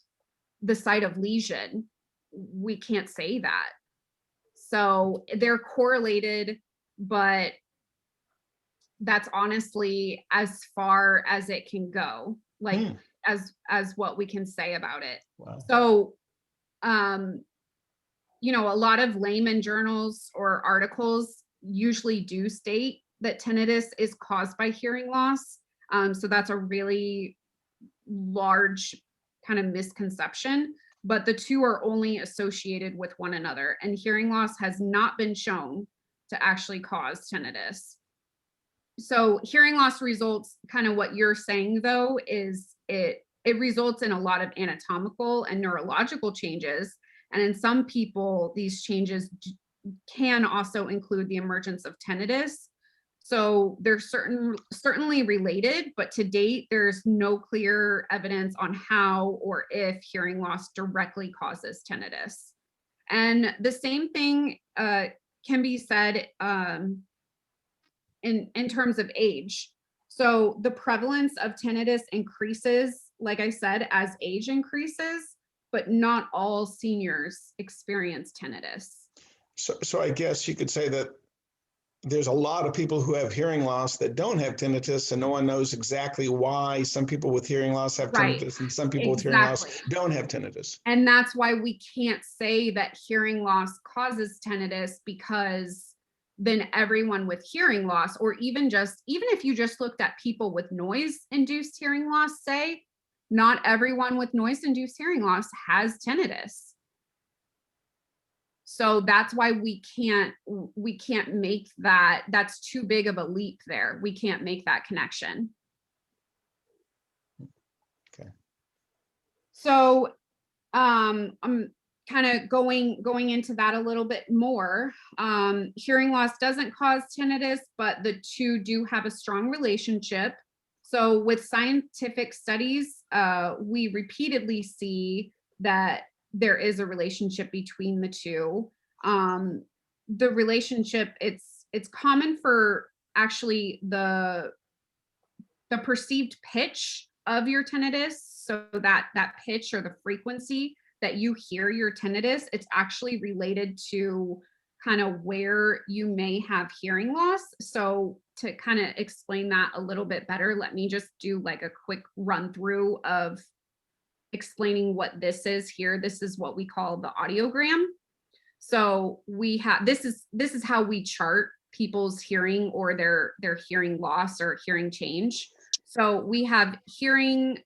the site of lesion. We can't say that. So they're correlated, but that's honestly as far as it can go, like as what we can say about it. Wow. So, a lot of layman journals or articles usually do state that tinnitus is caused by hearing loss. So that's a really large kind of misconception, but the two are only associated with one another, and hearing loss has not been shown to actually cause tinnitus. So hearing loss results, kind of what you're saying though, is it results in a lot of anatomical and neurological changes. And in some people, these changes can also include the emergence of tinnitus. So they're certainly related, but to date, there's no clear evidence on how or if hearing loss directly causes tinnitus. And the same thing can be said in terms of age. So the prevalence of tinnitus increases, like I said, as age increases, but not all seniors experience tinnitus. So I guess you could say that there's a lot of people who have hearing loss that don't have tinnitus, and no one knows exactly why some people with hearing loss have Right. tinnitus and some people with hearing loss Exactly. don't have tinnitus. And that's why we can't say that hearing loss causes tinnitus, because then everyone with hearing loss, or even if you just looked at people with noise induced hearing loss, say, not everyone with noise induced hearing loss has tinnitus. So that's why we can't make that. That's too big of a leap there. We can't make that connection. Okay. So I'm kind of going into that a little bit more. Hearing loss doesn't cause tinnitus, but the two do have a strong relationship. So with scientific studies, we repeatedly see that there is a relationship between the two. The relationship, it's common for actually the perceived pitch of your tinnitus. So that pitch or the frequency that you hear your tinnitus, it's actually related to kind of where you may have hearing loss. So to kind of explain that a little bit better, let me just do like a quick run through of explaining what this is here. This is what we call the audiogram. So we have, this is how we chart people's hearing or their hearing loss or hearing change. So we have hearing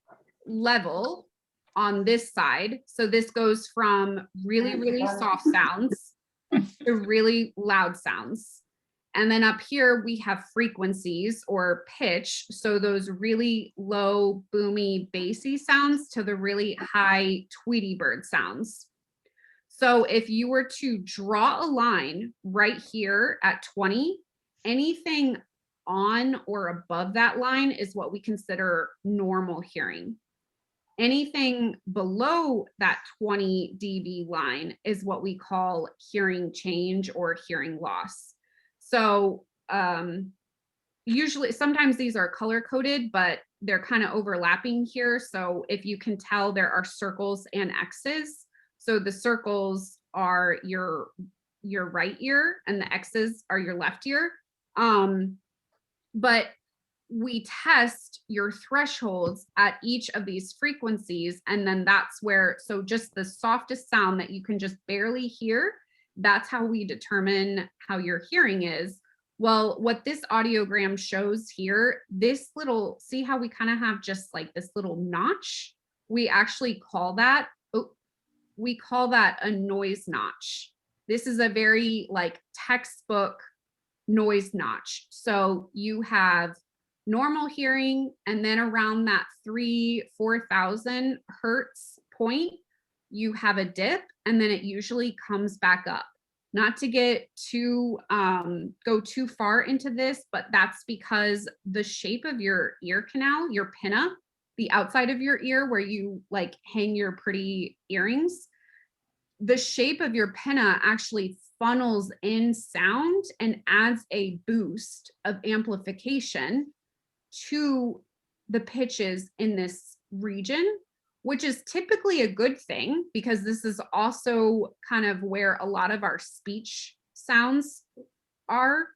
level on this side. So this goes from really, really soft sounds to really loud sounds. And then up here, we have frequencies or pitch. So those really low, boomy, bassy sounds to the really high Tweety bird sounds. So if you were to draw a line right here at 20, anything on or above that line is what we consider normal hearing. Anything below that 20 dB line is what we call hearing change or hearing loss. So usually, sometimes these are color coded, but they're kind of overlapping here. So if you can tell, there are circles and X's. So the circles are your right ear and the X's are your left ear. But we test your thresholds at each of these frequencies. And then that's where, so just the softest sound that you can just barely hear, that's how we determine how your hearing is. Well, what this audiogram shows here, this little, see how we kind of have just like this little notch? We actually call that, we call that a noise notch. This is a very like textbook noise notch. So you have normal hearing, and then around that 4,000 hertz point, you have a dip, and then it usually comes back up. Not to get too go too far into this, but that's because the shape of your ear canal, your pinna, the outside of your ear where you like hang your pretty earrings, the shape of your pinna actually funnels in sound and adds a boost of amplification to the pitches in this region, which is typically a good thing because this is also kind of where a lot of our speech sounds are.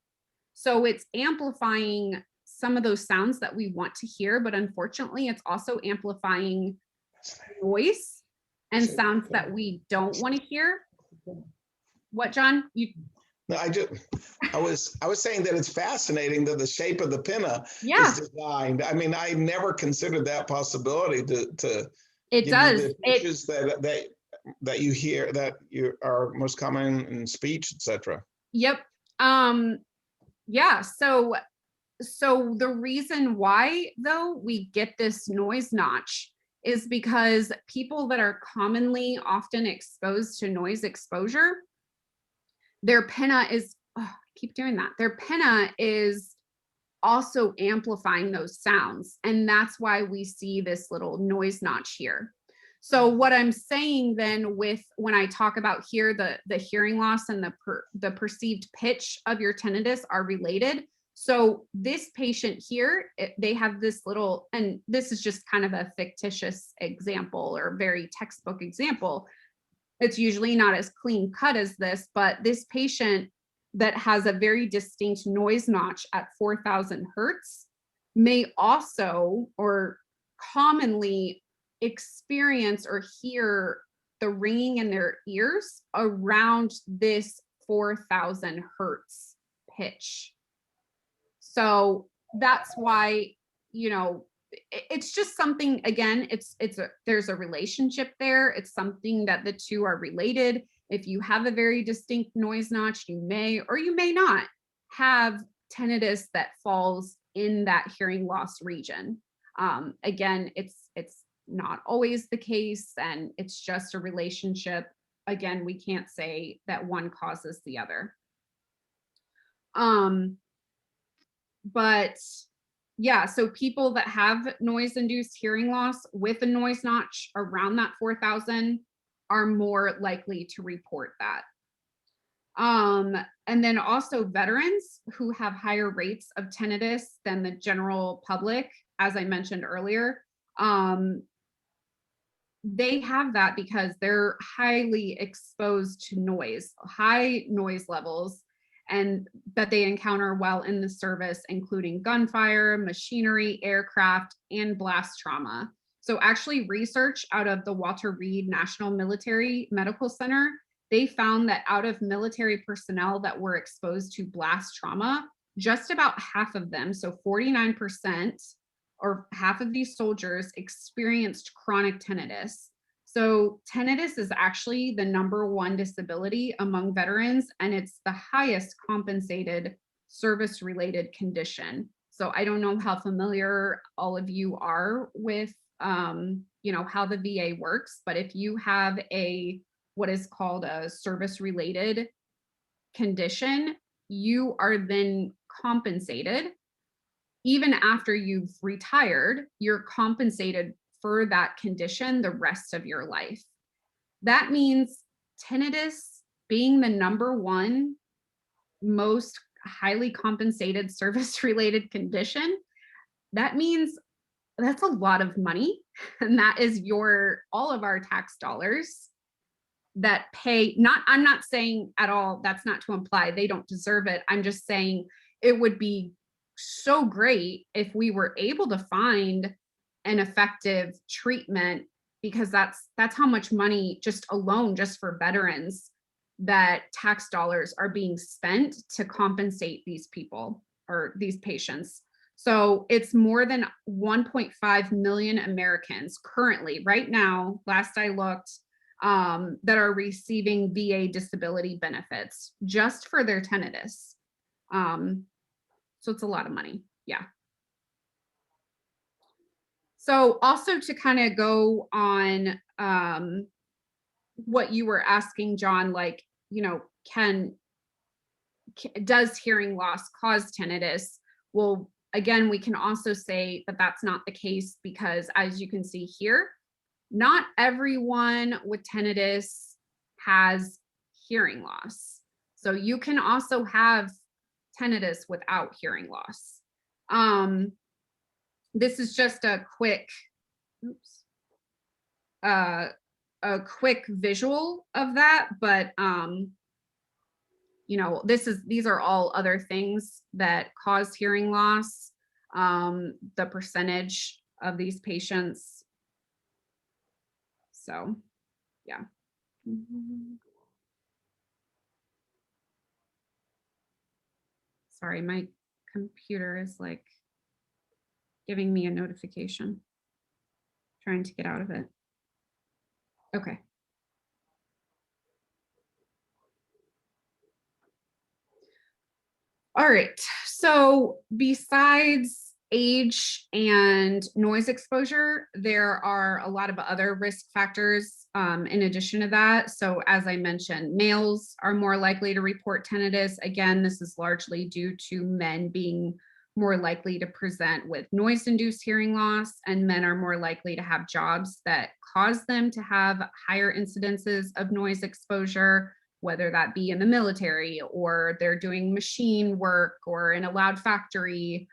So it's amplifying some of those sounds that we want to hear, but unfortunately it's also amplifying noise and sounds that we don't want to hear. What, John? No, I was saying that it's fascinating that the shape of the pinna Yeah, is designed. I mean, I never considered that possibility to it give does. you the pitches that you hear that you are most common in speech, etc. Yep. Yeah. So the reason why though we get this noise notch is because people that are commonly often exposed to noise exposure, their pinna is, I keep doing that. Their pinna is also amplifying those sounds. And that's why we see this little noise notch here. So what I'm saying then with, when I talk about here, the hearing loss and the perceived pitch of your tinnitus are related. So this patient here, they have this little, and this is just kind of a fictitious example or very textbook example. It's usually not as clean cut as this, but this patient that has a very distinct noise notch at 4,000 hertz may also or commonly experience or hear the ringing in their ears around this 4,000 hertz pitch. So that's why, you know, it's just something, again, there's a relationship there. It's something that the two are related. If you have a very distinct noise notch, you may or you may not have tinnitus that falls in that hearing loss region. Again, it's not always the case, and it's just a relationship. Again, we can't say that one causes the other. But yeah, so people that have noise-induced hearing loss with a noise notch around that 4,000 are more likely to report that. And then also veterans who have higher rates of tinnitus than the general public, as I mentioned earlier, they have that because they're highly exposed to noise, high noise levels, and that they encounter while in the service, including gunfire, machinery, aircraft, and blast trauma. So actually, research out of the Walter Reed National Military Medical Center, they found that out of military personnel that were exposed to blast trauma, just about half of them, so 49%, or half of these soldiers experienced chronic tinnitus. So tinnitus is actually the #1 disability among veterans, and it's the highest compensated service-related condition. So I don't know how familiar all of you are with, you know, how the VA works, but if you have what is called a service-related condition, you are then compensated. Even after you've retired, you're compensated for that condition the rest of your life. That means tinnitus being the #1 most highly compensated service-related condition, that means that's a lot of money. And that is all of our tax dollars that pay, I'm not saying at all, that's not to imply they don't deserve it. I'm just saying it would be so great if we were able to find an effective treatment, because that's how much money just for veterans that tax dollars are being spent to compensate these people or these patients. So it's more than 1.5 million Americans currently, right now, last I looked, that are receiving VA disability benefits just for their tinnitus. So it's a lot of money. Yeah. So also to kind of go on what you were asking, John, like, you know, does hearing loss cause tinnitus? Well, again, we can also say that that's not the case, because as you can see here, not everyone with tinnitus has hearing loss. So you can also have tinnitus without hearing loss. This is just a quick, a quick visual of that, but you know, these are all other things that cause hearing loss. The percentage of these patients. So, yeah. Sorry, my computer is like giving me a notification. Trying to get out of it. Okay. All right. So besides age and noise exposure, there are a lot of other risk factors in addition to that. So as I mentioned, males are more likely to report tinnitus. Again, this is largely due to men being more likely to present with noise-induced hearing loss, and men are more likely to have jobs that cause them to have higher incidences of noise exposure, whether that be in the military or they're doing machine work or in a loud factory.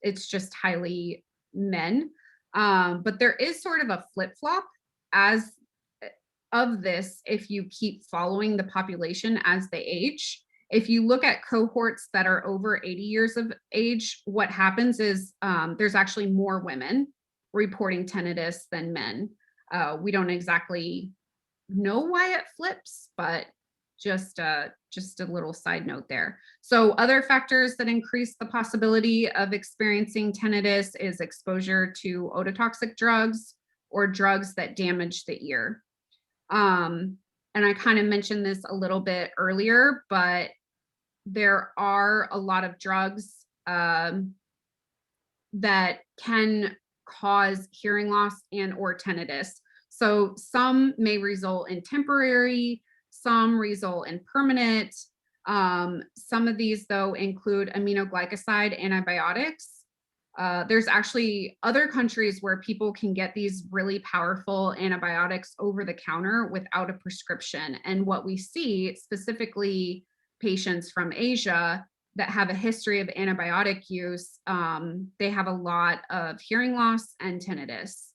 It's just highly men. But there is sort of a flip-flop as of this if you keep following the population as they age. If you look at cohorts that are over 80 years of age, what happens is there's actually more women reporting tinnitus than men. We don't exactly know why it flips, but just a little side note there. So other factors that increase the possibility of experiencing tinnitus is exposure to ototoxic drugs or drugs that damage the ear. And I kind of mentioned this a little bit earlier, but there are a lot of drugs that can cause hearing loss and or tinnitus. So some may result in temporary, some result in permanent. Some of these, though, include aminoglycoside antibiotics. There's actually other countries where people can get these really powerful antibiotics over the counter without a prescription. And what we see, specifically patients from Asia that have a history of antibiotic use, they have a lot of hearing loss and tinnitus.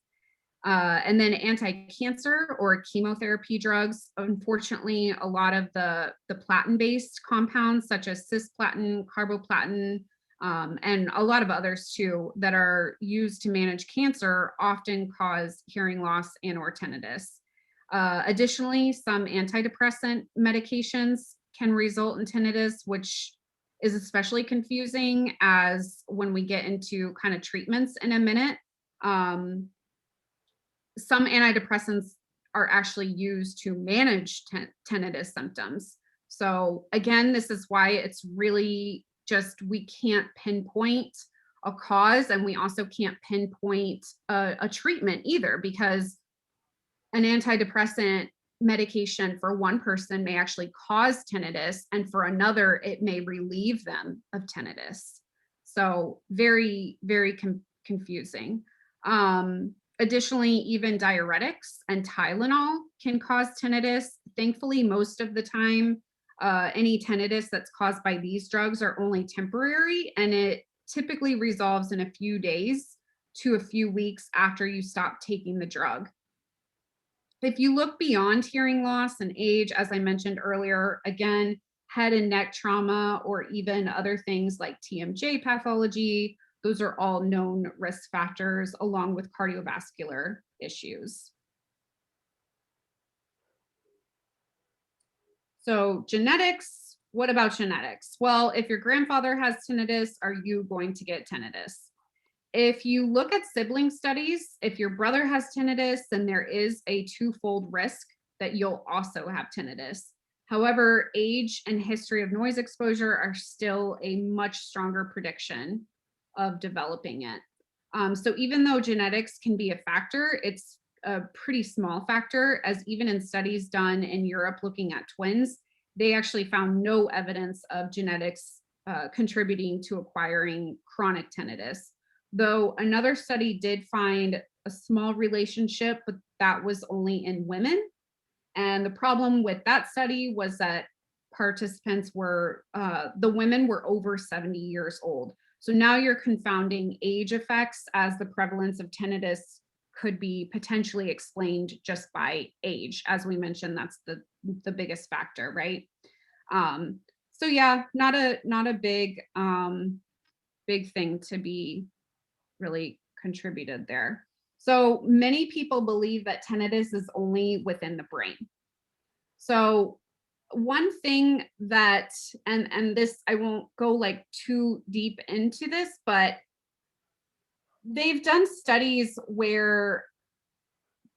And then anti-cancer or chemotherapy drugs. Unfortunately, a lot of the platinum-based compounds such as cisplatin, carboplatin, and a lot of others too that are used to manage cancer often cause hearing loss and or tinnitus. Additionally, some antidepressant medications can result in tinnitus, which is especially confusing as when we get into kind of treatments in a minute. Some antidepressants are actually used to manage tinnitus symptoms. So again, this is why it's really just, we can't pinpoint a cause, and we also can't pinpoint a treatment either, because an antidepressant medication for one person may actually cause tinnitus, and for another, it may relieve them of tinnitus. So very, very confusing. Additionally, even diuretics and Tylenol can cause tinnitus. Thankfully, most of the time, any tinnitus that's caused by these drugs are only temporary, and it typically resolves in a few days to a few weeks after you stop taking the drug. If you look beyond hearing loss and age, as I mentioned earlier, again, head and neck trauma, or even other things like TMJ pathology, those are all known risk factors, along with cardiovascular issues. So genetics, what about genetics? Well, if your grandfather has tinnitus, are you going to get tinnitus? If you look at sibling studies, if your brother has tinnitus, then there is a twofold risk that you'll also have tinnitus. However, age and history of noise exposure are still a much stronger prediction of developing it. So even though genetics can be a factor, it's a pretty small factor, as even in studies done in Europe looking at twins, they actually found no evidence of genetics contributing to acquiring chronic tinnitus. Though another study did find a small relationship, but that was only in women. And the problem with that study was that participants were, the women were over 70 years old. So now you're confounding age effects, as the prevalence of tinnitus could be potentially explained just by age. As we mentioned, that's the biggest factor, right? So yeah, not a big thing to be really contributed there. So many people believe that tinnitus is only within the brain. So one thing that, and this, I won't go like too deep into this, but they've done studies where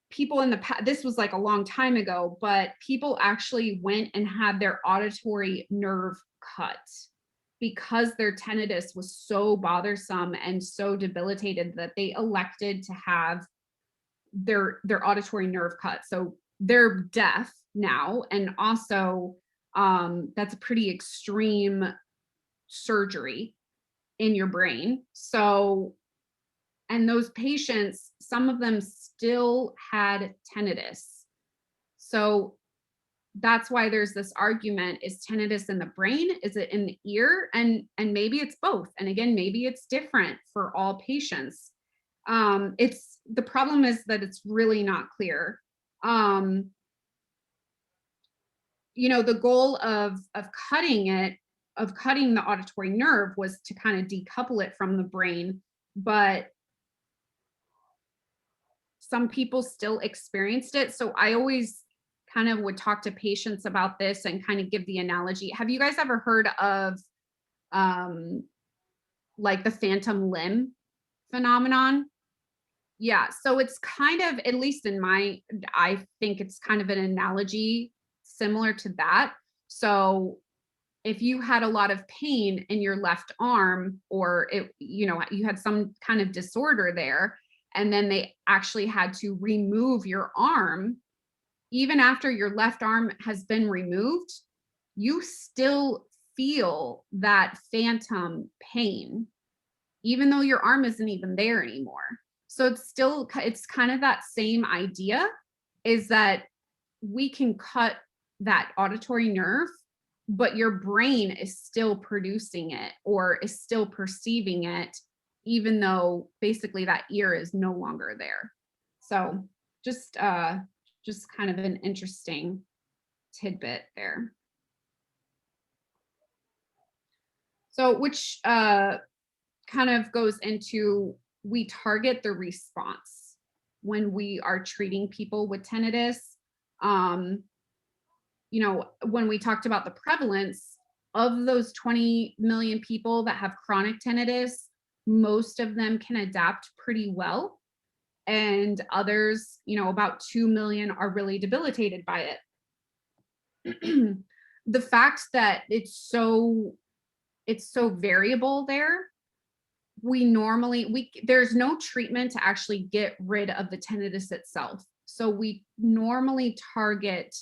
people in the past, this was like a long time ago, but people actually went and had their auditory nerve cut because their tinnitus was so bothersome and so debilitated that they elected to have their auditory nerve cut. So they're deaf now, and also that's a pretty extreme surgery in your brain. So, and those patients, some of them still had tinnitus. So that's why there's this argument, is tinnitus in the brain? Is it in the ear? And maybe it's both. And again, maybe it's different for all patients. The problem is that it's really not clear. the goal of cutting the auditory nerve was to kind of decouple it from the brain, but some people still experienced it. So I always kind of would talk to patients about this and kind of give the analogy. Have you guys ever heard of like the phantom limb phenomenon? Yeah, so it's kind of, at least I think it's kind of an analogy similar to that. So if you had a lot of pain in your left arm, or you had some kind of disorder there, and then they actually had to remove your arm, even after your left arm has been removed, you still feel that phantom pain, even though your arm isn't even there anymore. So it's kind of that same idea, is that we can cut that auditory nerve, but your brain is still producing it or is still perceiving it, even though basically that ear is no longer there. So just kind of an interesting tidbit there. So which kind of goes into, we target the response when we are treating people with tinnitus. When we talked about the prevalence of those 20 million people that have chronic tinnitus, most of them can adapt pretty well. And others, about 2 million are really debilitated by it. The fact that it's so variable there, there's no treatment to actually get rid of the tinnitus itself. So we normally target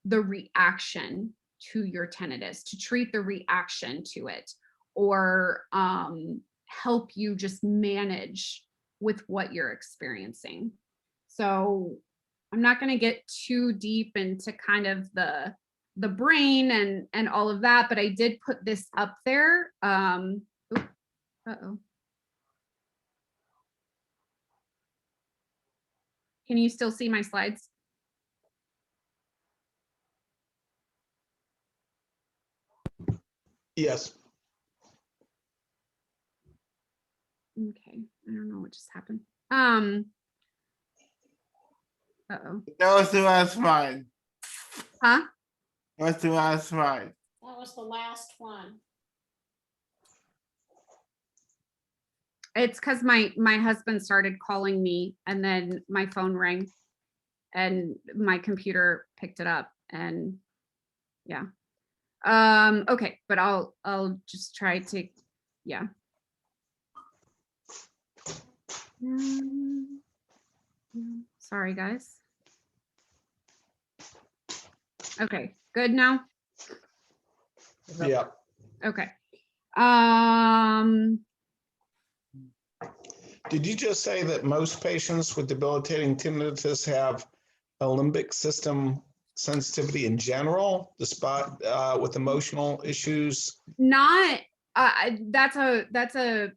the reaction to your tinnitus, to treat the reaction to it, or help you just manage with what you're experiencing. So I'm not going to get too deep into kind of the brain and all of that, but I did put this up there. Uh-oh. Can you still see my slides? Yes. Okay, I don't know what just happened. Uh-oh. That was the last slide. Huh? That was the last slide. That was the last one. It's because my husband started calling me, and then my phone rang and my computer picked it up, and yeah. Okay, but I'll just try to, yeah. Sorry, guys. Okay, good now? Yeah. Okay. Did you just say that most patients with debilitating tinnitus have a limbic system sensitivity in general, despite with emotional issues? Not, that's a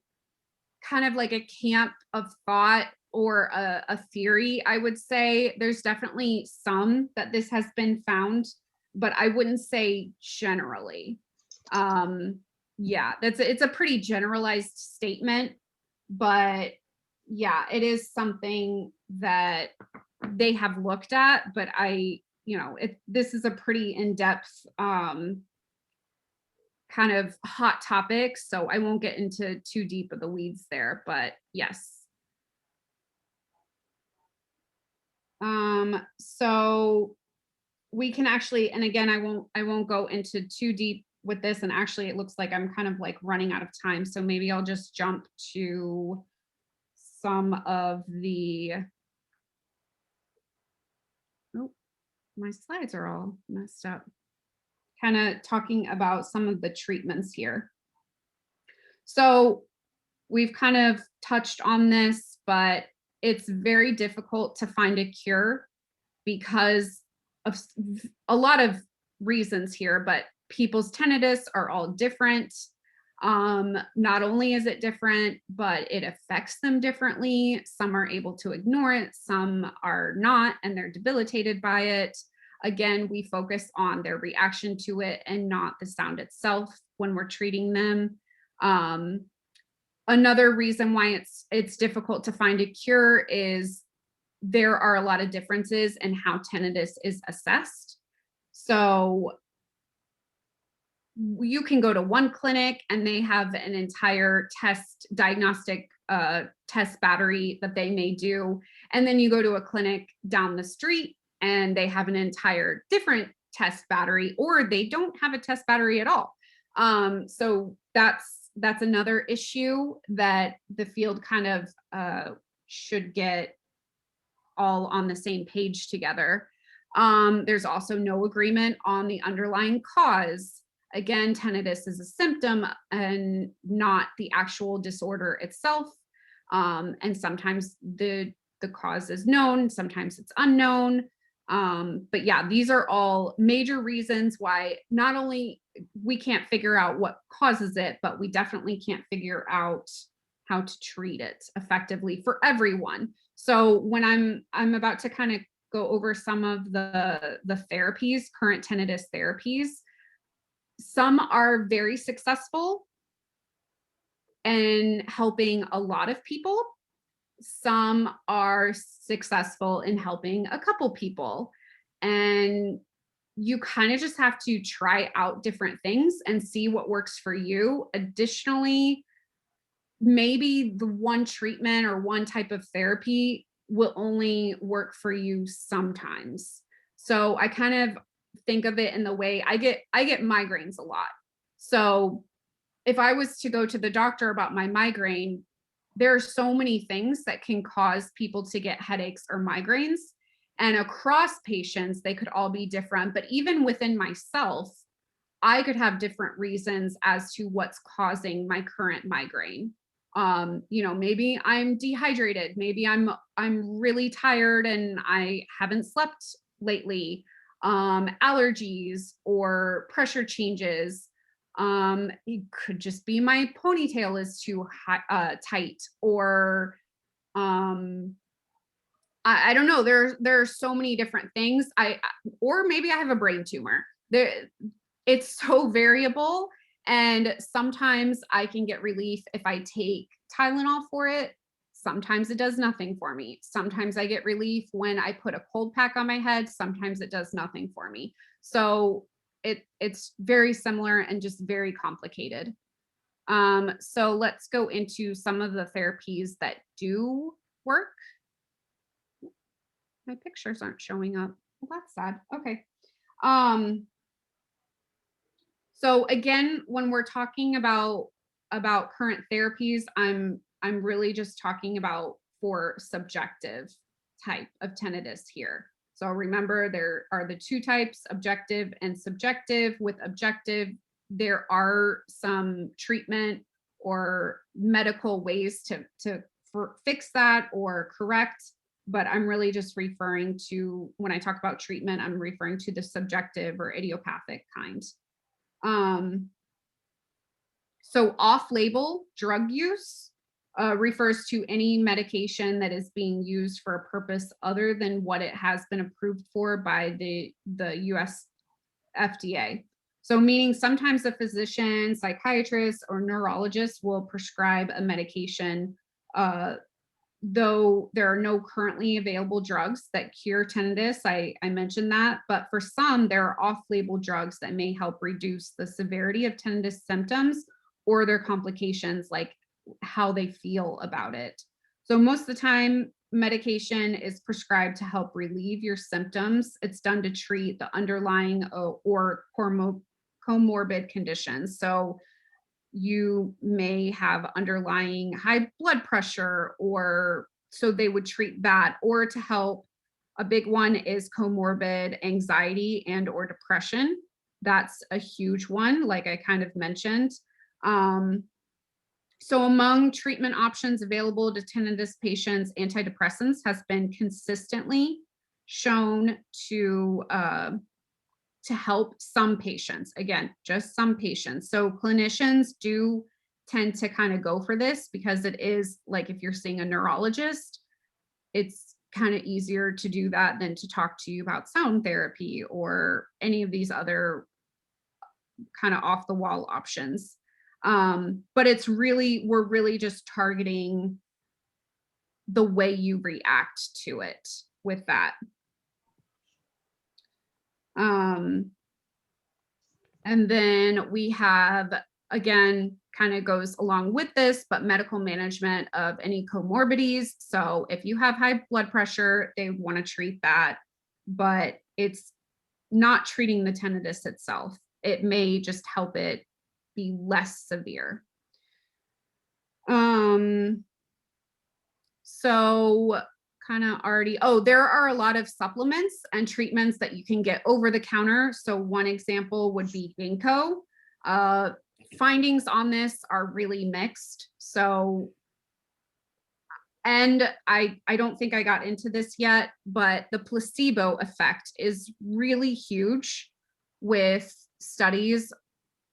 kind of like a camp of thought or a theory, I would say. There's definitely some that this has been found, but I wouldn't say generally. Yeah, it's a pretty generalized statement, but yeah, it is something that they have looked at, but this is a pretty in-depth kind of hot topic, so I won't get into too deep of the weeds there, but yes. So we can actually, and again, I won't go into too deep with this, and actually it looks like I'm kind of like running out of time, so maybe I'll just jump to some of the, oh, my slides are all messed up. Kind of talking about some of the treatments here. So we've kind of touched on this, but it's very difficult to find a cure because of a lot of reasons here, but people's tinnitus are all different. Not only is it different, but it affects them differently. Some are able to ignore it, some are not, and they're debilitated by it. Again, we focus on their reaction to it and not the sound itself when we're treating them. Another reason why it's difficult to find a cure is there are a lot of differences in how tinnitus is assessed. So you can go to one clinic and they have an entire diagnostic test battery that they may do. And then you go to a clinic down the street and they have an entire different test battery, or they don't have a test battery at all. So that's another issue that the field kind of should get all on the same page together. There's also no agreement on the underlying cause. Again, tinnitus is a symptom and not the actual disorder itself. And sometimes the cause is known, sometimes it's unknown. But yeah, these are all major reasons why not only we can't figure out what causes it, but we definitely can't figure out how to treat it effectively for everyone. So when I'm about to kind of go over some of the therapies, current tinnitus therapies, some are very successful in helping a lot of people. Some are successful in helping a couple people. And you kind of just have to try out different things and see what works for you. Additionally, maybe the one treatment or one type of therapy will only work for you sometimes. So I kind of think of it in the way I get migraines a lot. So if I was to go to the doctor about my migraine, there are so many things that can cause people to get headaches or migraines. And across patients, they could all be different. But even within myself, I could have different reasons as to what's causing my current migraine. Maybe I'm dehydrated. Maybe I'm really tired and I haven't slept lately. Allergies or pressure changes. It could just be my ponytail is too tight, or I don't know. There are so many different things. Or maybe I have a brain tumor. It's so variable, and sometimes I can get relief if I take Tylenol for it. Sometimes it does nothing for me. Sometimes I get relief when I put a cold pack on my head. Sometimes it does nothing for me. So it's very similar and just very complicated. So let's go into some of the therapies that do work. My pictures aren't showing up. Well, that's sad. Okay. So again, when we're talking about current therapies, I'm really just talking about for subjective type of tinnitus here. So remember, there are the two types, objective and subjective. With objective, there are some treatment or medical ways to fix that or correct, but I'm really just referring to, when I talk about treatment, I'm referring to the subjective or idiopathic kind. So off-label drug use refers to any medication that is being used for a purpose other than what it has been approved for by the US FDA. So meaning sometimes a physician, psychiatrist, or neurologist will prescribe a medication, though there are no currently available drugs that cure tinnitus. I mentioned that, but for some, there are off-label drugs that may help reduce the severity of tinnitus symptoms or their complications, like how they feel about it. So most of the time, medication is prescribed to help relieve your symptoms. It's done to treat the underlying or comorbid conditions. So you may have underlying high blood pressure, or so they would treat that, or to help. A big one is comorbid anxiety and or depression. That's a huge one, like I kind of mentioned. So among treatment options available to tinnitus patients, antidepressants has been consistently shown to help some patients. Again, just some patients. So clinicians do tend to kind of go for this because it is like, if you're seeing a neurologist, it's kind of easier to do that than to talk to you about sound therapy or any of these other kind of off the wall options. But we're really just targeting the way you react to it with that. And then we have, again, kind of goes along with this, but medical management of any comorbidities. So if you have high blood pressure, they want to treat that, but it's not treating the tinnitus itself. It may just help it be less severe. So kind of already, there are a lot of supplements and treatments that you can get over the counter. So one example would be ginkgo. Findings on this are really mixed. So, and I don't think I got into this yet, but the placebo effect is really huge with studies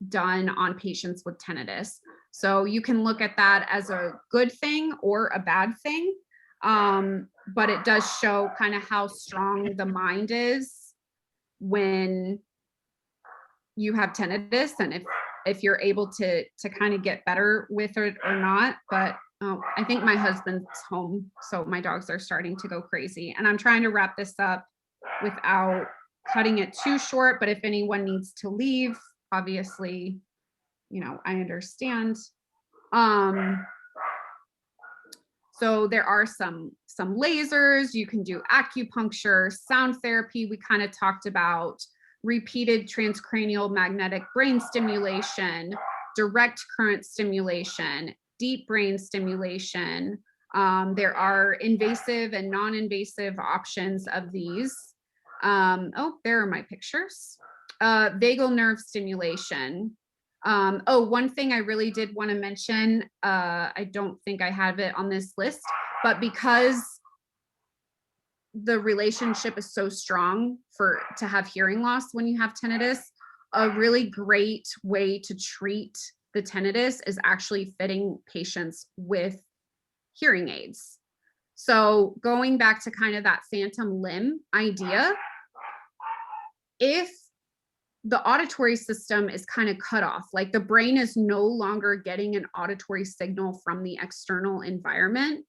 done on patients with tinnitus. So you can look at that as a good thing or a bad thing. But it does show kind of how strong the mind is when you have tinnitus, and if you're able to kind of get better with it or not. But I think my husband's home, so my dogs are starting to go crazy, and I'm trying to wrap this up without cutting it too short. But if anyone needs to leave, obviously, I understand. So there are some lasers. You can do acupuncture, sound therapy. We kind of talked about repeated transcranial magnetic brain stimulation, direct current stimulation, deep brain stimulation. There are invasive and non-invasive options of these. There are my pictures. Vagal nerve stimulation. One thing I really did want to mention, I don't think I have it on this list, but because the relationship is so strong to have hearing loss when you have tinnitus, a really great way to treat the tinnitus is actually fitting patients with hearing aids. So going back to kind of that phantom limb idea, if the auditory system is kind of cut off, like the brain is no longer getting an auditory signal from the external environment,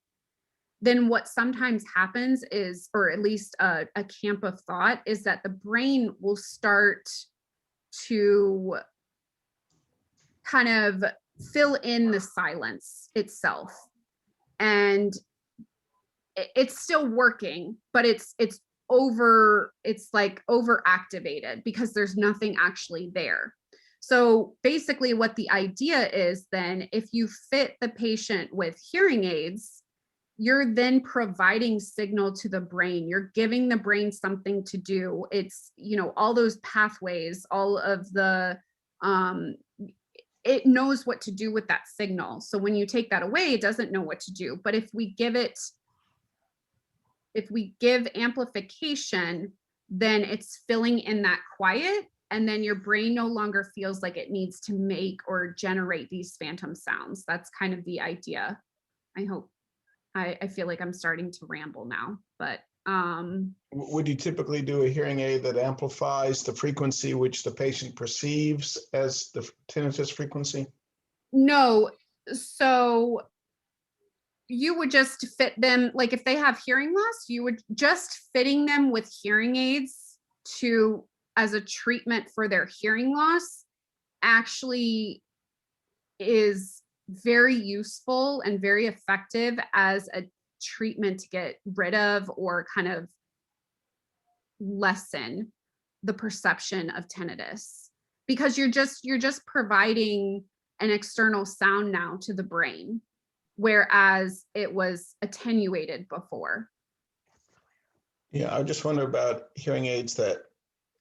then what sometimes happens is, or at least a camp of thought, is that the brain will start to kind of fill in the silence itself. And it's still working, but it's like overactivated because there's nothing actually there. So basically what the idea is then, if you fit the patient with hearing aids, you're then providing signal to the brain. You're giving the brain something to do. It's, all those pathways, all of the, it knows what to do with that signal. So when you take that away, it doesn't know what to do. But if we give amplification, then it's filling in that quiet, and then your brain no longer feels like it needs to make or generate these phantom sounds. That's kind of the idea. I hope. I feel like I'm starting to ramble now, but would you typically do a hearing aid that amplifies the frequency which the patient perceives as the tinnitus frequency? No. So you would just fit them, like if they have hearing loss, you would just fitting them with hearing aids as a treatment for their hearing loss actually is very useful and very effective as a treatment to get rid of or kind of lessen the perception of tinnitus, because you're just providing an external sound now to the brain, whereas it was attenuated before. Yeah, I just wonder about hearing aids that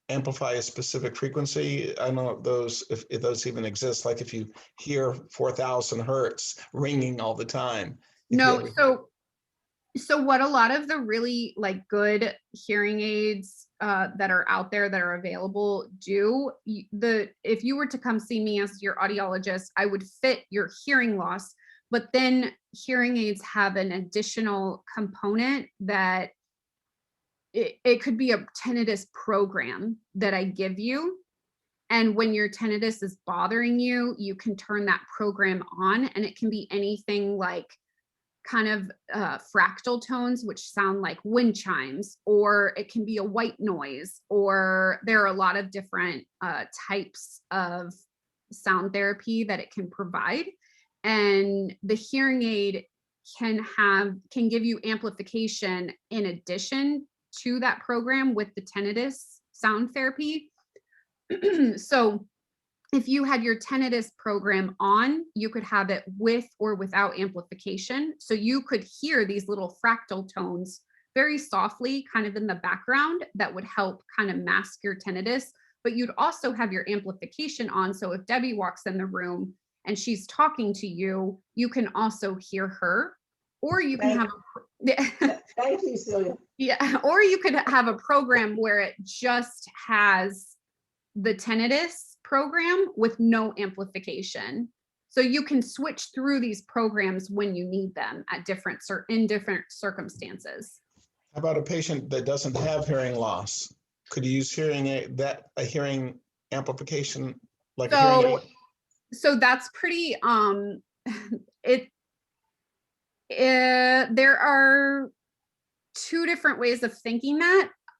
amplify a specific frequency. I don't know if those even exist. Like if you hear 4,000 hertz ringing all the time. No, so what a lot of the really like good hearing aids that are out there that are available do, if you were to come see me as your audiologist, I would fit your hearing loss, but then hearing aids have an additional component that it could be a tinnitus program that I give you. And when your tinnitus is bothering you, you can turn that program on, and it can be anything like kind of fractal tones, which sound like wind chimes, or it can be a white noise, or there are a lot of different types of sound therapy that it can provide. And the hearing aid can give you amplification in addition to that program with the tinnitus sound therapy. So if you had your tinnitus program on, you could have it with or without amplification. So you could hear these little fractal tones very softly, kind of in the background, that would help kind of mask your tinnitus. But you'd also have your amplification on. So if Debbie walks in the room and she's talking to you, you can also hear her. Or you can have Thank you, Celia. yeah, or you could have a program where it just has the tinnitus program with no amplification. So you can switch through these programs when you need them at in different circumstances. How about a patient that doesn't have hearing loss? Could you use a hearing amplification like a hearing aid? So that's pretty there are two different ways of thinking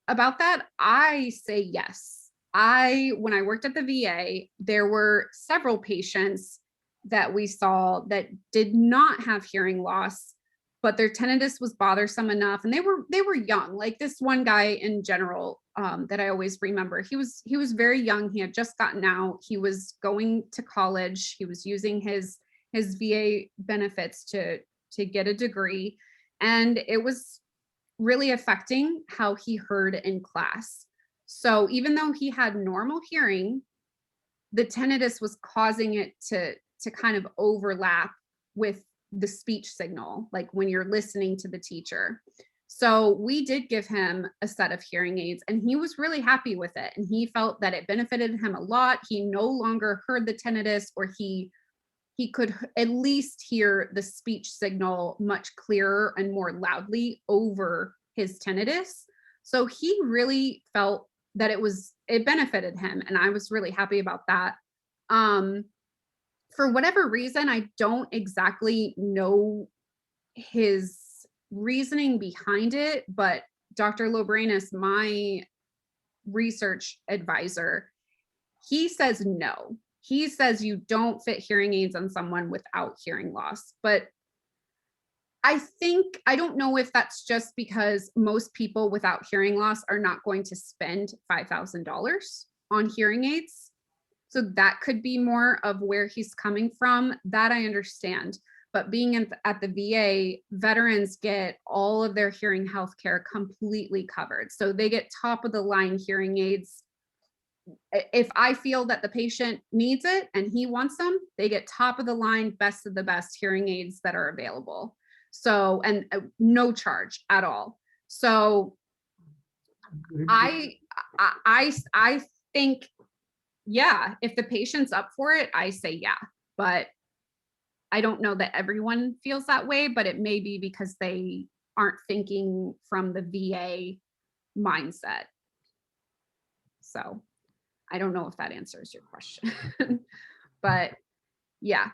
about that. I say yes. When I worked at the VA, there were several patients that we saw that did not have hearing loss, but their tinnitus was bothersome enough, and they were young. Like this one guy in general that I always remember, he was very young. He had just gotten out. He was going to college. He was using his VA benefits to get a degree, and it was really affecting how he heard in class. So even though he had normal hearing, the tinnitus was causing it to kind of overlap with the speech signal, like when you're listening to the teacher. So we did give him a set of hearing aids, and he was really happy with it. And he felt that it benefited him a lot. He no longer heard the tinnitus, or he could at least hear the speech signal much clearer and more loudly over his tinnitus. So he really felt that it benefited him, and I was really happy about that. For whatever reason, I don't exactly know his reasoning behind it, but Dr. Lobranis, my research advisor, he says no. He says you don't fit hearing aids on someone without hearing loss. But I don't know if that's just because most people without hearing loss are not going to spend $5,000 on hearing aids. So that could be more of where he's coming from. That I understand. But being at the VA, veterans get all of their hearing health care completely covered. So they get top of the line hearing aids. If I feel that the patient needs it and he wants them, they get top of the line, best of the best hearing aids that are available. So, and no charge at all. So I think, yeah, if the patient's up for it, I say yeah. But I don't know that everyone feels that way, but it may be because they aren't thinking from the VA mindset. So I don't know if that answers your question, but yeah.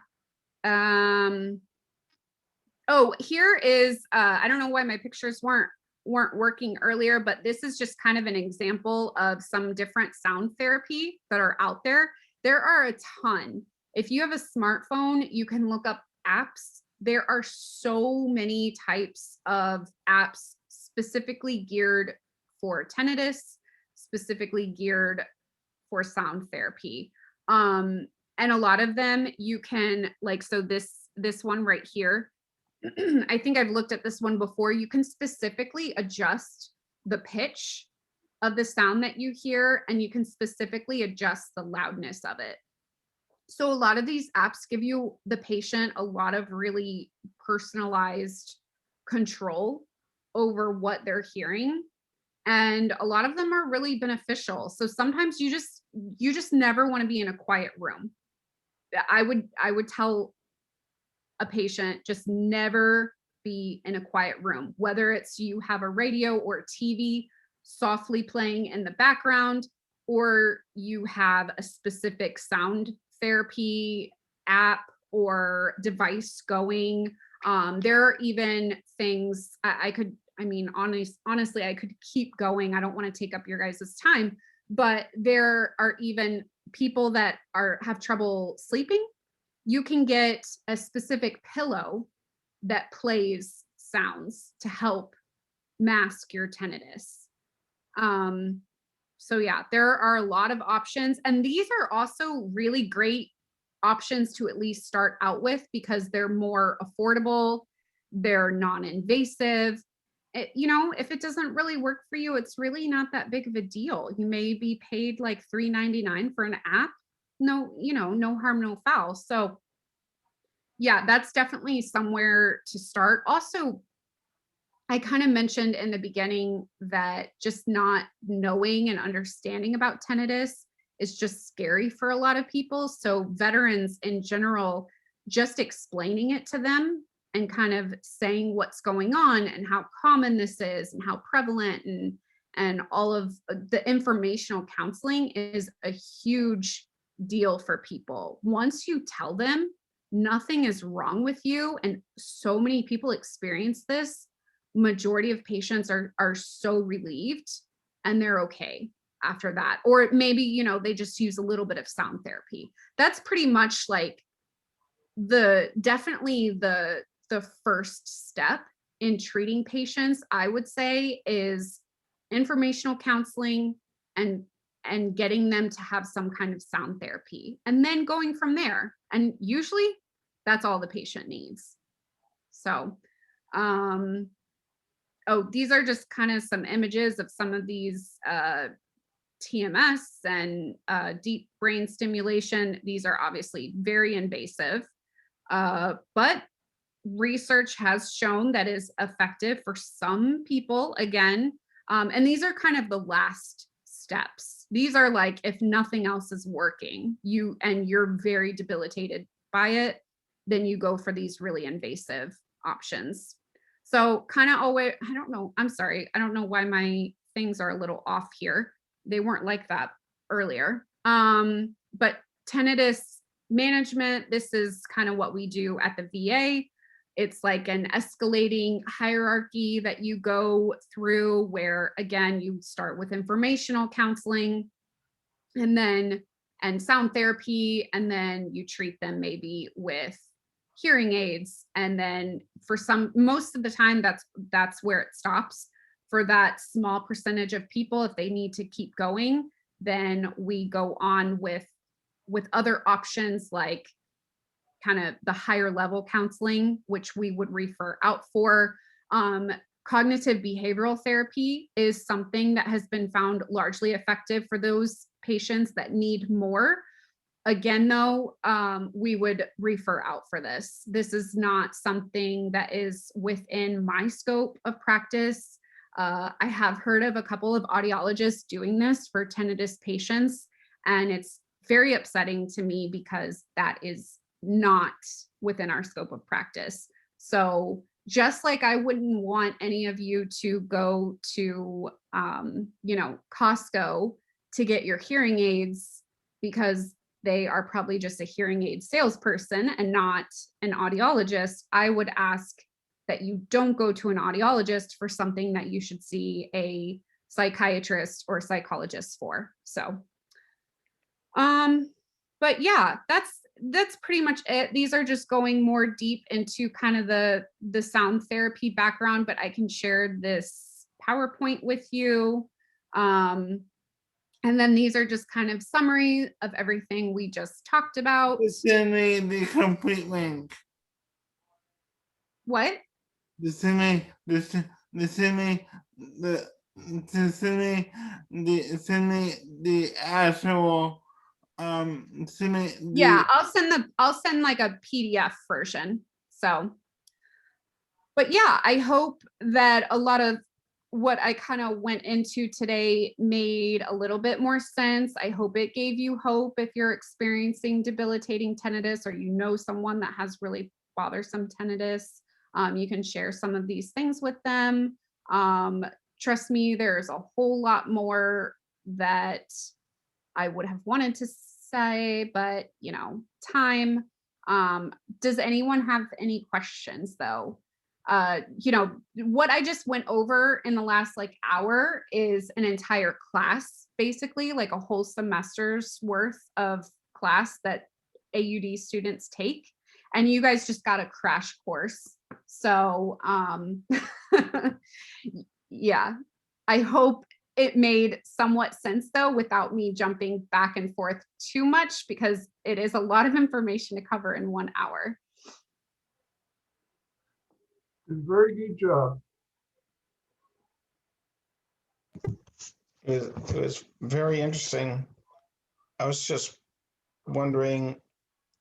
Oh, here is, I don't know why my pictures weren't working earlier, but this is just kind of an example of some different sound therapy that are out there. There are a ton. If you have a smartphone, you can look up apps. There are so many types of apps specifically geared for tinnitus, specifically geared for sound therapy. And a lot of them you can, like, so this one right here, I think I've looked at this one before. You can specifically adjust the pitch of the sound that you hear, and you can specifically adjust the loudness of it. So a lot of these apps give you, the patient, a lot of really personalized control over what they're hearing. And a lot of them are really beneficial. So sometimes you just never want to be in a quiet room. I would tell a patient, just never be in a quiet room, whether it's you have a radio or a TV. softly playing in the background, or you have a specific sound therapy app or device going. There are even things honestly, I could keep going. I don't want to take up your guys' time, but there are even people that have trouble sleeping. You can get a specific pillow that plays sounds to help mask your tinnitus. So yeah, there are a lot of options, and these are also really great options to at least start out with because they're more affordable, they're non-invasive. If it doesn't really work for you, it's really not that big of a deal. You may be paid like $3.99 for an app. No, no harm, no foul. So yeah, that's definitely somewhere to start. Also, I kind of mentioned in the beginning that just not knowing and understanding about tinnitus is just scary for a lot of people. So veterans in general, just explaining it to them and kind of saying what's going on and how common this is and how prevalent and all of the informational counseling is a huge deal for people. Once you tell them nothing is wrong with you, and so many people experience this, majority of patients are so relieved and they're okay after that. Or maybe, they just use a little bit of sound therapy. That's pretty much like definitely the first step in treating patients, I would say, is informational counseling and getting them to have some kind of sound therapy, and then going from there. And usually that's all the patient needs. So, these are just kind of some images of some of these TMS and deep brain stimulation. These are obviously very invasive, but research has shown that is effective for some people again. And these are kind of the last steps. These are like, if nothing else is working, you're very debilitated by it, then you go for these really invasive options. So kind of always, I don't know, I'm sorry, I don't know why my things are a little off here. They weren't like that earlier. But tinnitus management, this is kind of what we do at the VA. It's like an escalating hierarchy that you go through where, again, you start with informational counseling and sound therapy, and then you treat them maybe with hearing aids. And then most of the time, that's where it stops. For that small percentage of people, if they need to keep going, then we go on with other options like kind of the higher level counseling, which we would refer out for. Cognitive behavioral therapy is something that has been found largely effective for those patients that need more. Again, though, we would refer out for this. This is not something that is within my scope of practice. I have heard of a couple of audiologists doing this for tinnitus patients, and it's very upsetting to me because that is not within our scope of practice. So just like I wouldn't want any of you to go to, Costco to get your hearing aids because they are probably just a hearing aid salesperson and not an audiologist, I would ask that you don't go to an audiologist for something that you should see a psychiatrist or psychologist for. So, but yeah, that's pretty much it. These are just going more deep into kind of the sound therapy background, but I can share this PowerPoint with you. And then these are just kind of summary of everything we just talked about. Send me the complete link. What? Send me the actual send me the, Yeah, I'll send like a PDF version. So, but yeah, I hope that a lot of what I kind of went into today made a little bit more sense. I hope it gave you hope if you're experiencing debilitating tinnitus or you know someone that has really bothersome tinnitus. You can share some of these things with them. trust me, there's a whole lot more that I would have wanted to say, but you know, time. Does anyone have any questions though? You know, what I just went over in the last like hour is an entire class, basically like a whole semester's worth of class that AUD students take. And you guys just got a crash course. So yeah, I hope it made somewhat sense though, without me jumping back and forth too much, because it is a lot of information to cover in 1 hour. Very good job. It was very interesting. I was just wondering,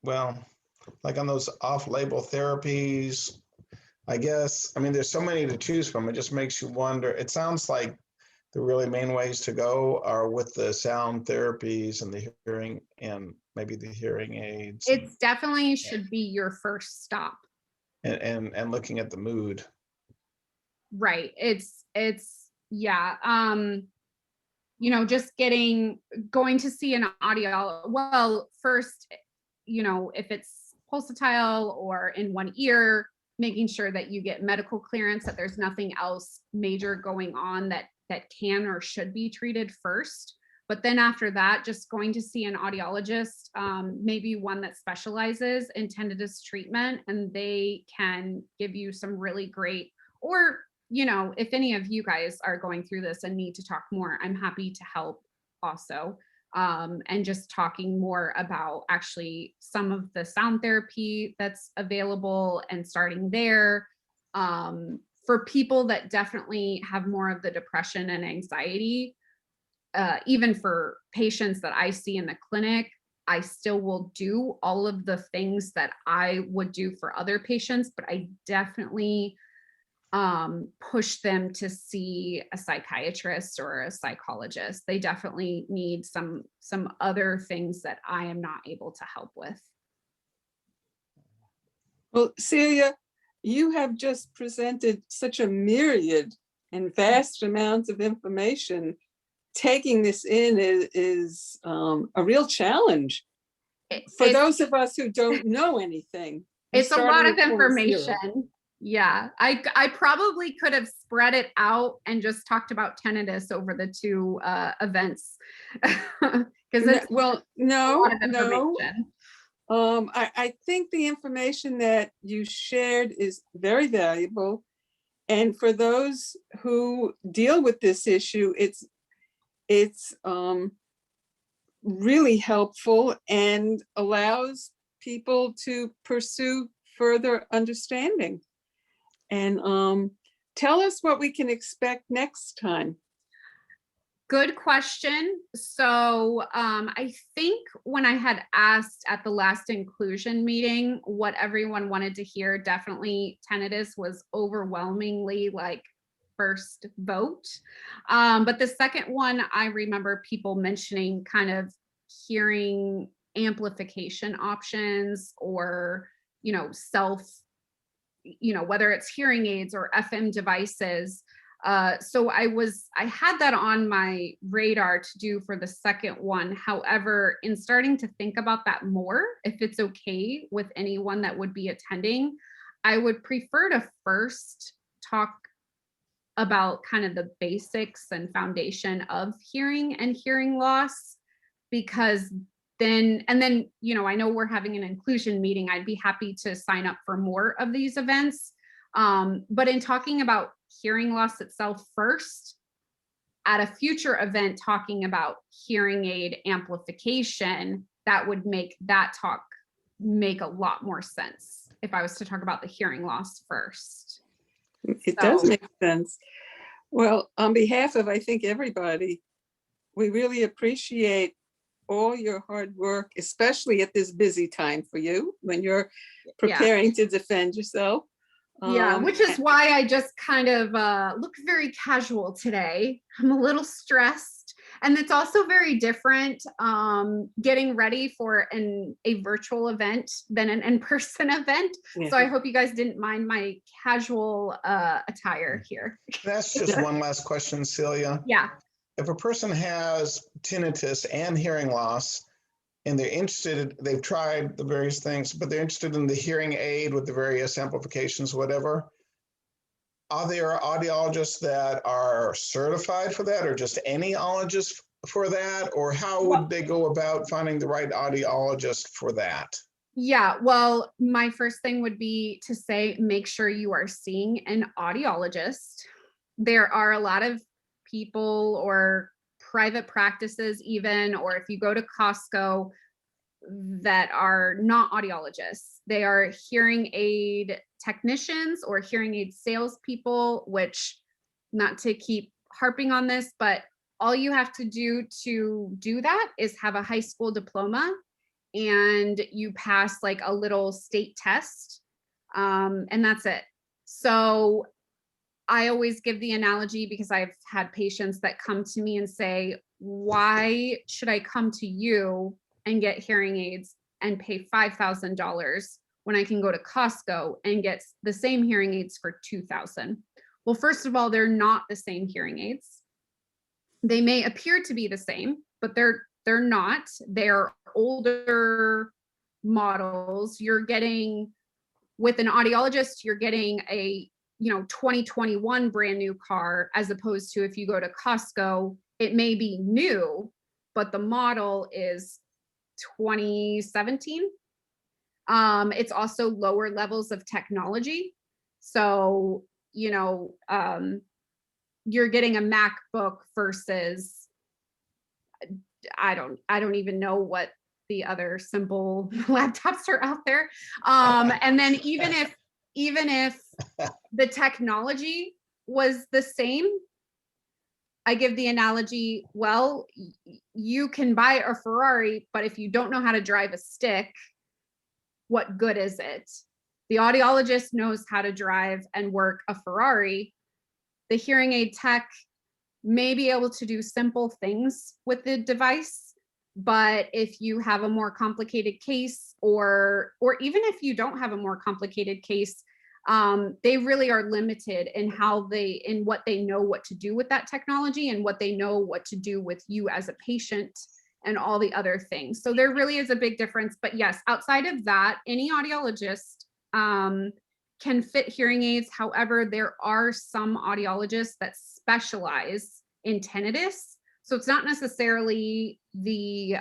well, like on those off-label therapies, I guess, I mean, there's so many to choose from. It just makes you wonder. It sounds like the really main ways to go are with the sound therapies and the hearing and maybe the hearing aids. It's definitely should be your first stop. And looking at the mood. Right. It's yeah. You know, just going to see an audiologist. Well, first, you know, if it's pulsatile or in one ear, making sure that you get medical clearance, that there's nothing else major going on that can or should be treated first. But then after that, just going to see an audiologist, maybe one that specializes in tinnitus treatment, and they can give you some really great, or, you know, if any of you guys are going through this and need to talk more, I'm happy to help also. And just talking more about actually some of the sound therapy that's available and starting there. For people that definitely have more of the depression and anxiety, even for patients that I see in the clinic, I still will do all of the things that I would do for other patients, but I definitely push them to see a psychiatrist or a psychologist. They definitely need some other things that I am not able to help with. Well, Celia, you have just presented such a myriad and vast amounts of information. Taking this in is a real challenge for those of us who don't know anything. It's a lot of Starting at point zero. information. Yeah, I probably could have spread it out and just talked about tinnitus over the two events. Because it's well, a no, lot of no. information. I think the information that you shared is very valuable. And for those who deal with this issue, it's really helpful and allows people to pursue further understanding. And tell us what we can expect next time. Good question. So I think when I had asked at the last inclusion meeting what everyone wanted to hear, definitely tinnitus was overwhelmingly like first vote. But the second one, I remember people mentioning kind of hearing amplification options, or, you know, whether it's hearing aids or FM devices. So I had that on my radar to do for the second one. However, in starting to think about that more, if it's okay with anyone that would be attending, I would prefer to first talk about kind of the basics and foundation of hearing and hearing loss, because then, you know, I know we're having an inclusion meeting. I'd be happy to sign up for more of these events. But in talking about hearing loss itself first, at a future event talking about hearing aid amplification, that would make that talk make a lot more sense if I was to talk about the hearing loss first. It does make sense. Well, on behalf of, I think, everybody, we really appreciate all your hard work, especially at this busy time for you when you're preparing to defend yourself. Yeah, which is why I just kind of look very casual today. I'm a little stressed. And it's also very different getting ready for a virtual event than an in-person event. Yeah. So I hope you guys didn't mind my casual attire here. That's just one last question, Celia. Yeah. If a person has tinnitus and hearing loss, and they're interested, they've tried the various things, but they're interested in the hearing aid with the various amplifications, whatever. Are there audiologists that are certified for that, or just any audiologist for that? Or how would they go about finding the right audiologist for that? Yeah, well, my first thing would be to say, make sure you are seeing an audiologist. There are a lot of people or private practices even, or if you go to Costco, that are not audiologists. They are hearing aid technicians or hearing aid salespeople, which, not to keep harping on this, but all you have to do that is have a high school diploma, and you pass like a little state test, and that's it. So I always give the analogy, because I've had patients that come to me and say, why should I come to you and get hearing aids and pay $5,000 when I can go to Costco and get the same hearing aids for $2,000? Well, first of all, they're not the same hearing aids. They may appear to be the same, but they're not. They're older models. You're getting, with an audiologist, you're getting a 2021 brand new car, as opposed to if you go to Costco, it may be new, but the model is 2017. It's also lower levels of technology. So, you're getting a MacBook versus, I don't even know what the other simple laptops are out there. And then even if the technology was the same, I give the analogy, well, you can buy a Ferrari, but if you don't know how to drive a stick, what good is it? The audiologist knows how to drive and work a Ferrari. The hearing aid tech may be able to do simple things with the device, but if you have a more complicated case, or even if you don't have a more complicated case, they really are limited in what they know what to do with that technology, and what they know what to do with you as a patient, and all the other things. So there really is a big difference. But yes, outside of that, any audiologist can fit hearing aids. However, there are some audiologists that specialize in tinnitus. So it's not necessarily the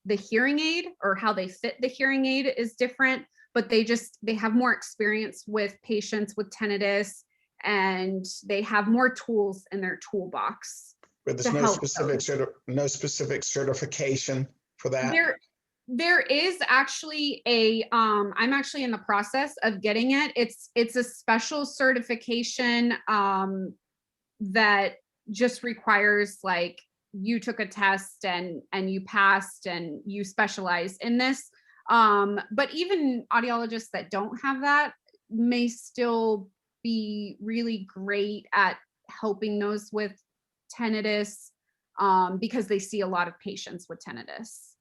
hearing aid or how they fit the hearing aid is different, but they have more experience with patients with tinnitus, and they have more tools in their toolbox. But there's no specific certification for that. There is actually I'm actually in the process of getting it. It's a special certification that just requires, like, you took a test and you passed and you specialize in this. But even audiologists that don't have that may still be really great at helping those with tinnitus, because they see a lot of patients with tinnitus.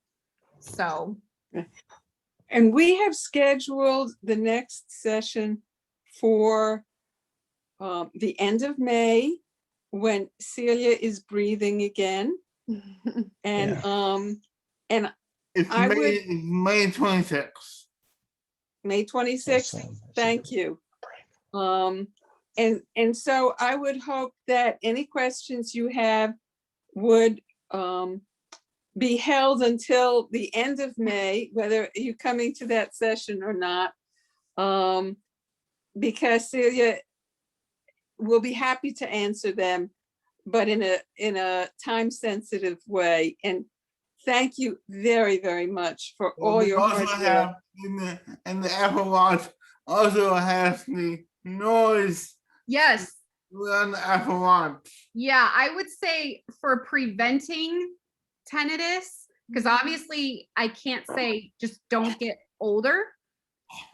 So. And we have scheduled the next session for the end of May, when Celia is breathing again. And and It's I May 26th. May 26th. Thank you. And so I would hope that any questions you have would be held until the end of May, whether you're coming to that session or not, because Celia will be happy to answer them, but in a time-sensitive way. And thank you very, very much for all your hard work. And the Apple Watch also has the noise. Yes. On the Apple Watch. Yeah, I would say for preventing tinnitus, because obviously I can't say just don't get older,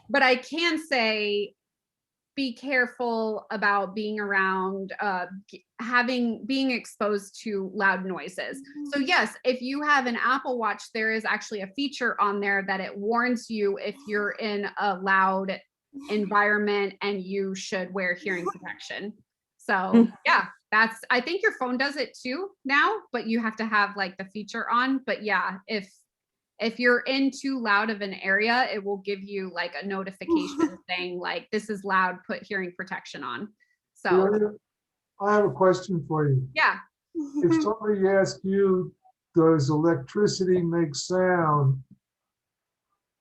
but I can say be careful about being around, being exposed to loud noises. So yes, if you have an Apple Watch, there is actually a feature on there that it warns you if you're in a loud environment and you should wear hearing protection. So yeah, I think your phone does it too now, but you have to have like the feature on. But yeah, if you're in too loud of an area, it will give you like a notification saying like, this is loud, put hearing protection on. So Celia, I have a question for you. yeah. If somebody asks you, does electricity make sound?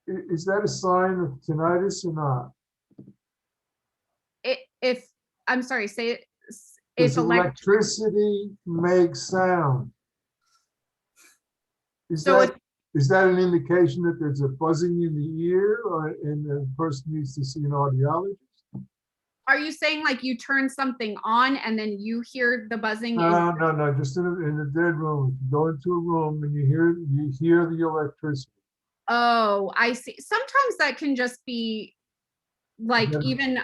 Is that a sign of tinnitus or not? If I'm sorry, say it. Does electricity make sound? Is that an indication that there's a buzzing in the ear, and the person needs to see an audiologist? Are you saying like you turn something on and then you hear the buzzing? No. Just in a dead room. You go into a room and you hear the electricity. Oh, I see. Sometimes that can just be like even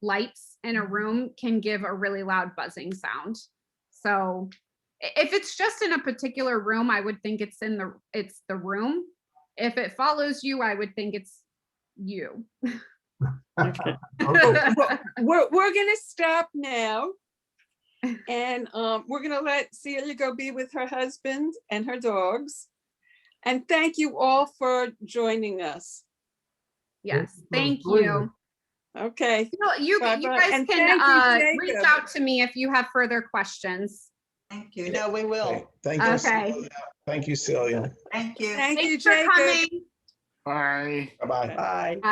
lights in a room can give a really loud buzzing sound. So if it's just in a particular room, I would think it's the room. If it follows you, I would think it's you. Okay. Okay. We're gonna stop now. And we're gonna let Celia go be with her husband and her dogs. And thank you all for joining us. Yes, thank you. Okay. You Bye-bye. guys And can thank you, reach Jacob. out to me if you have further questions. Thank you. No, we will. Thank you. Okay. Celia. Thank you, Celia. Thank you. Thank you, Thanks for Jacob. coming. Bye. Bye-bye. Bye.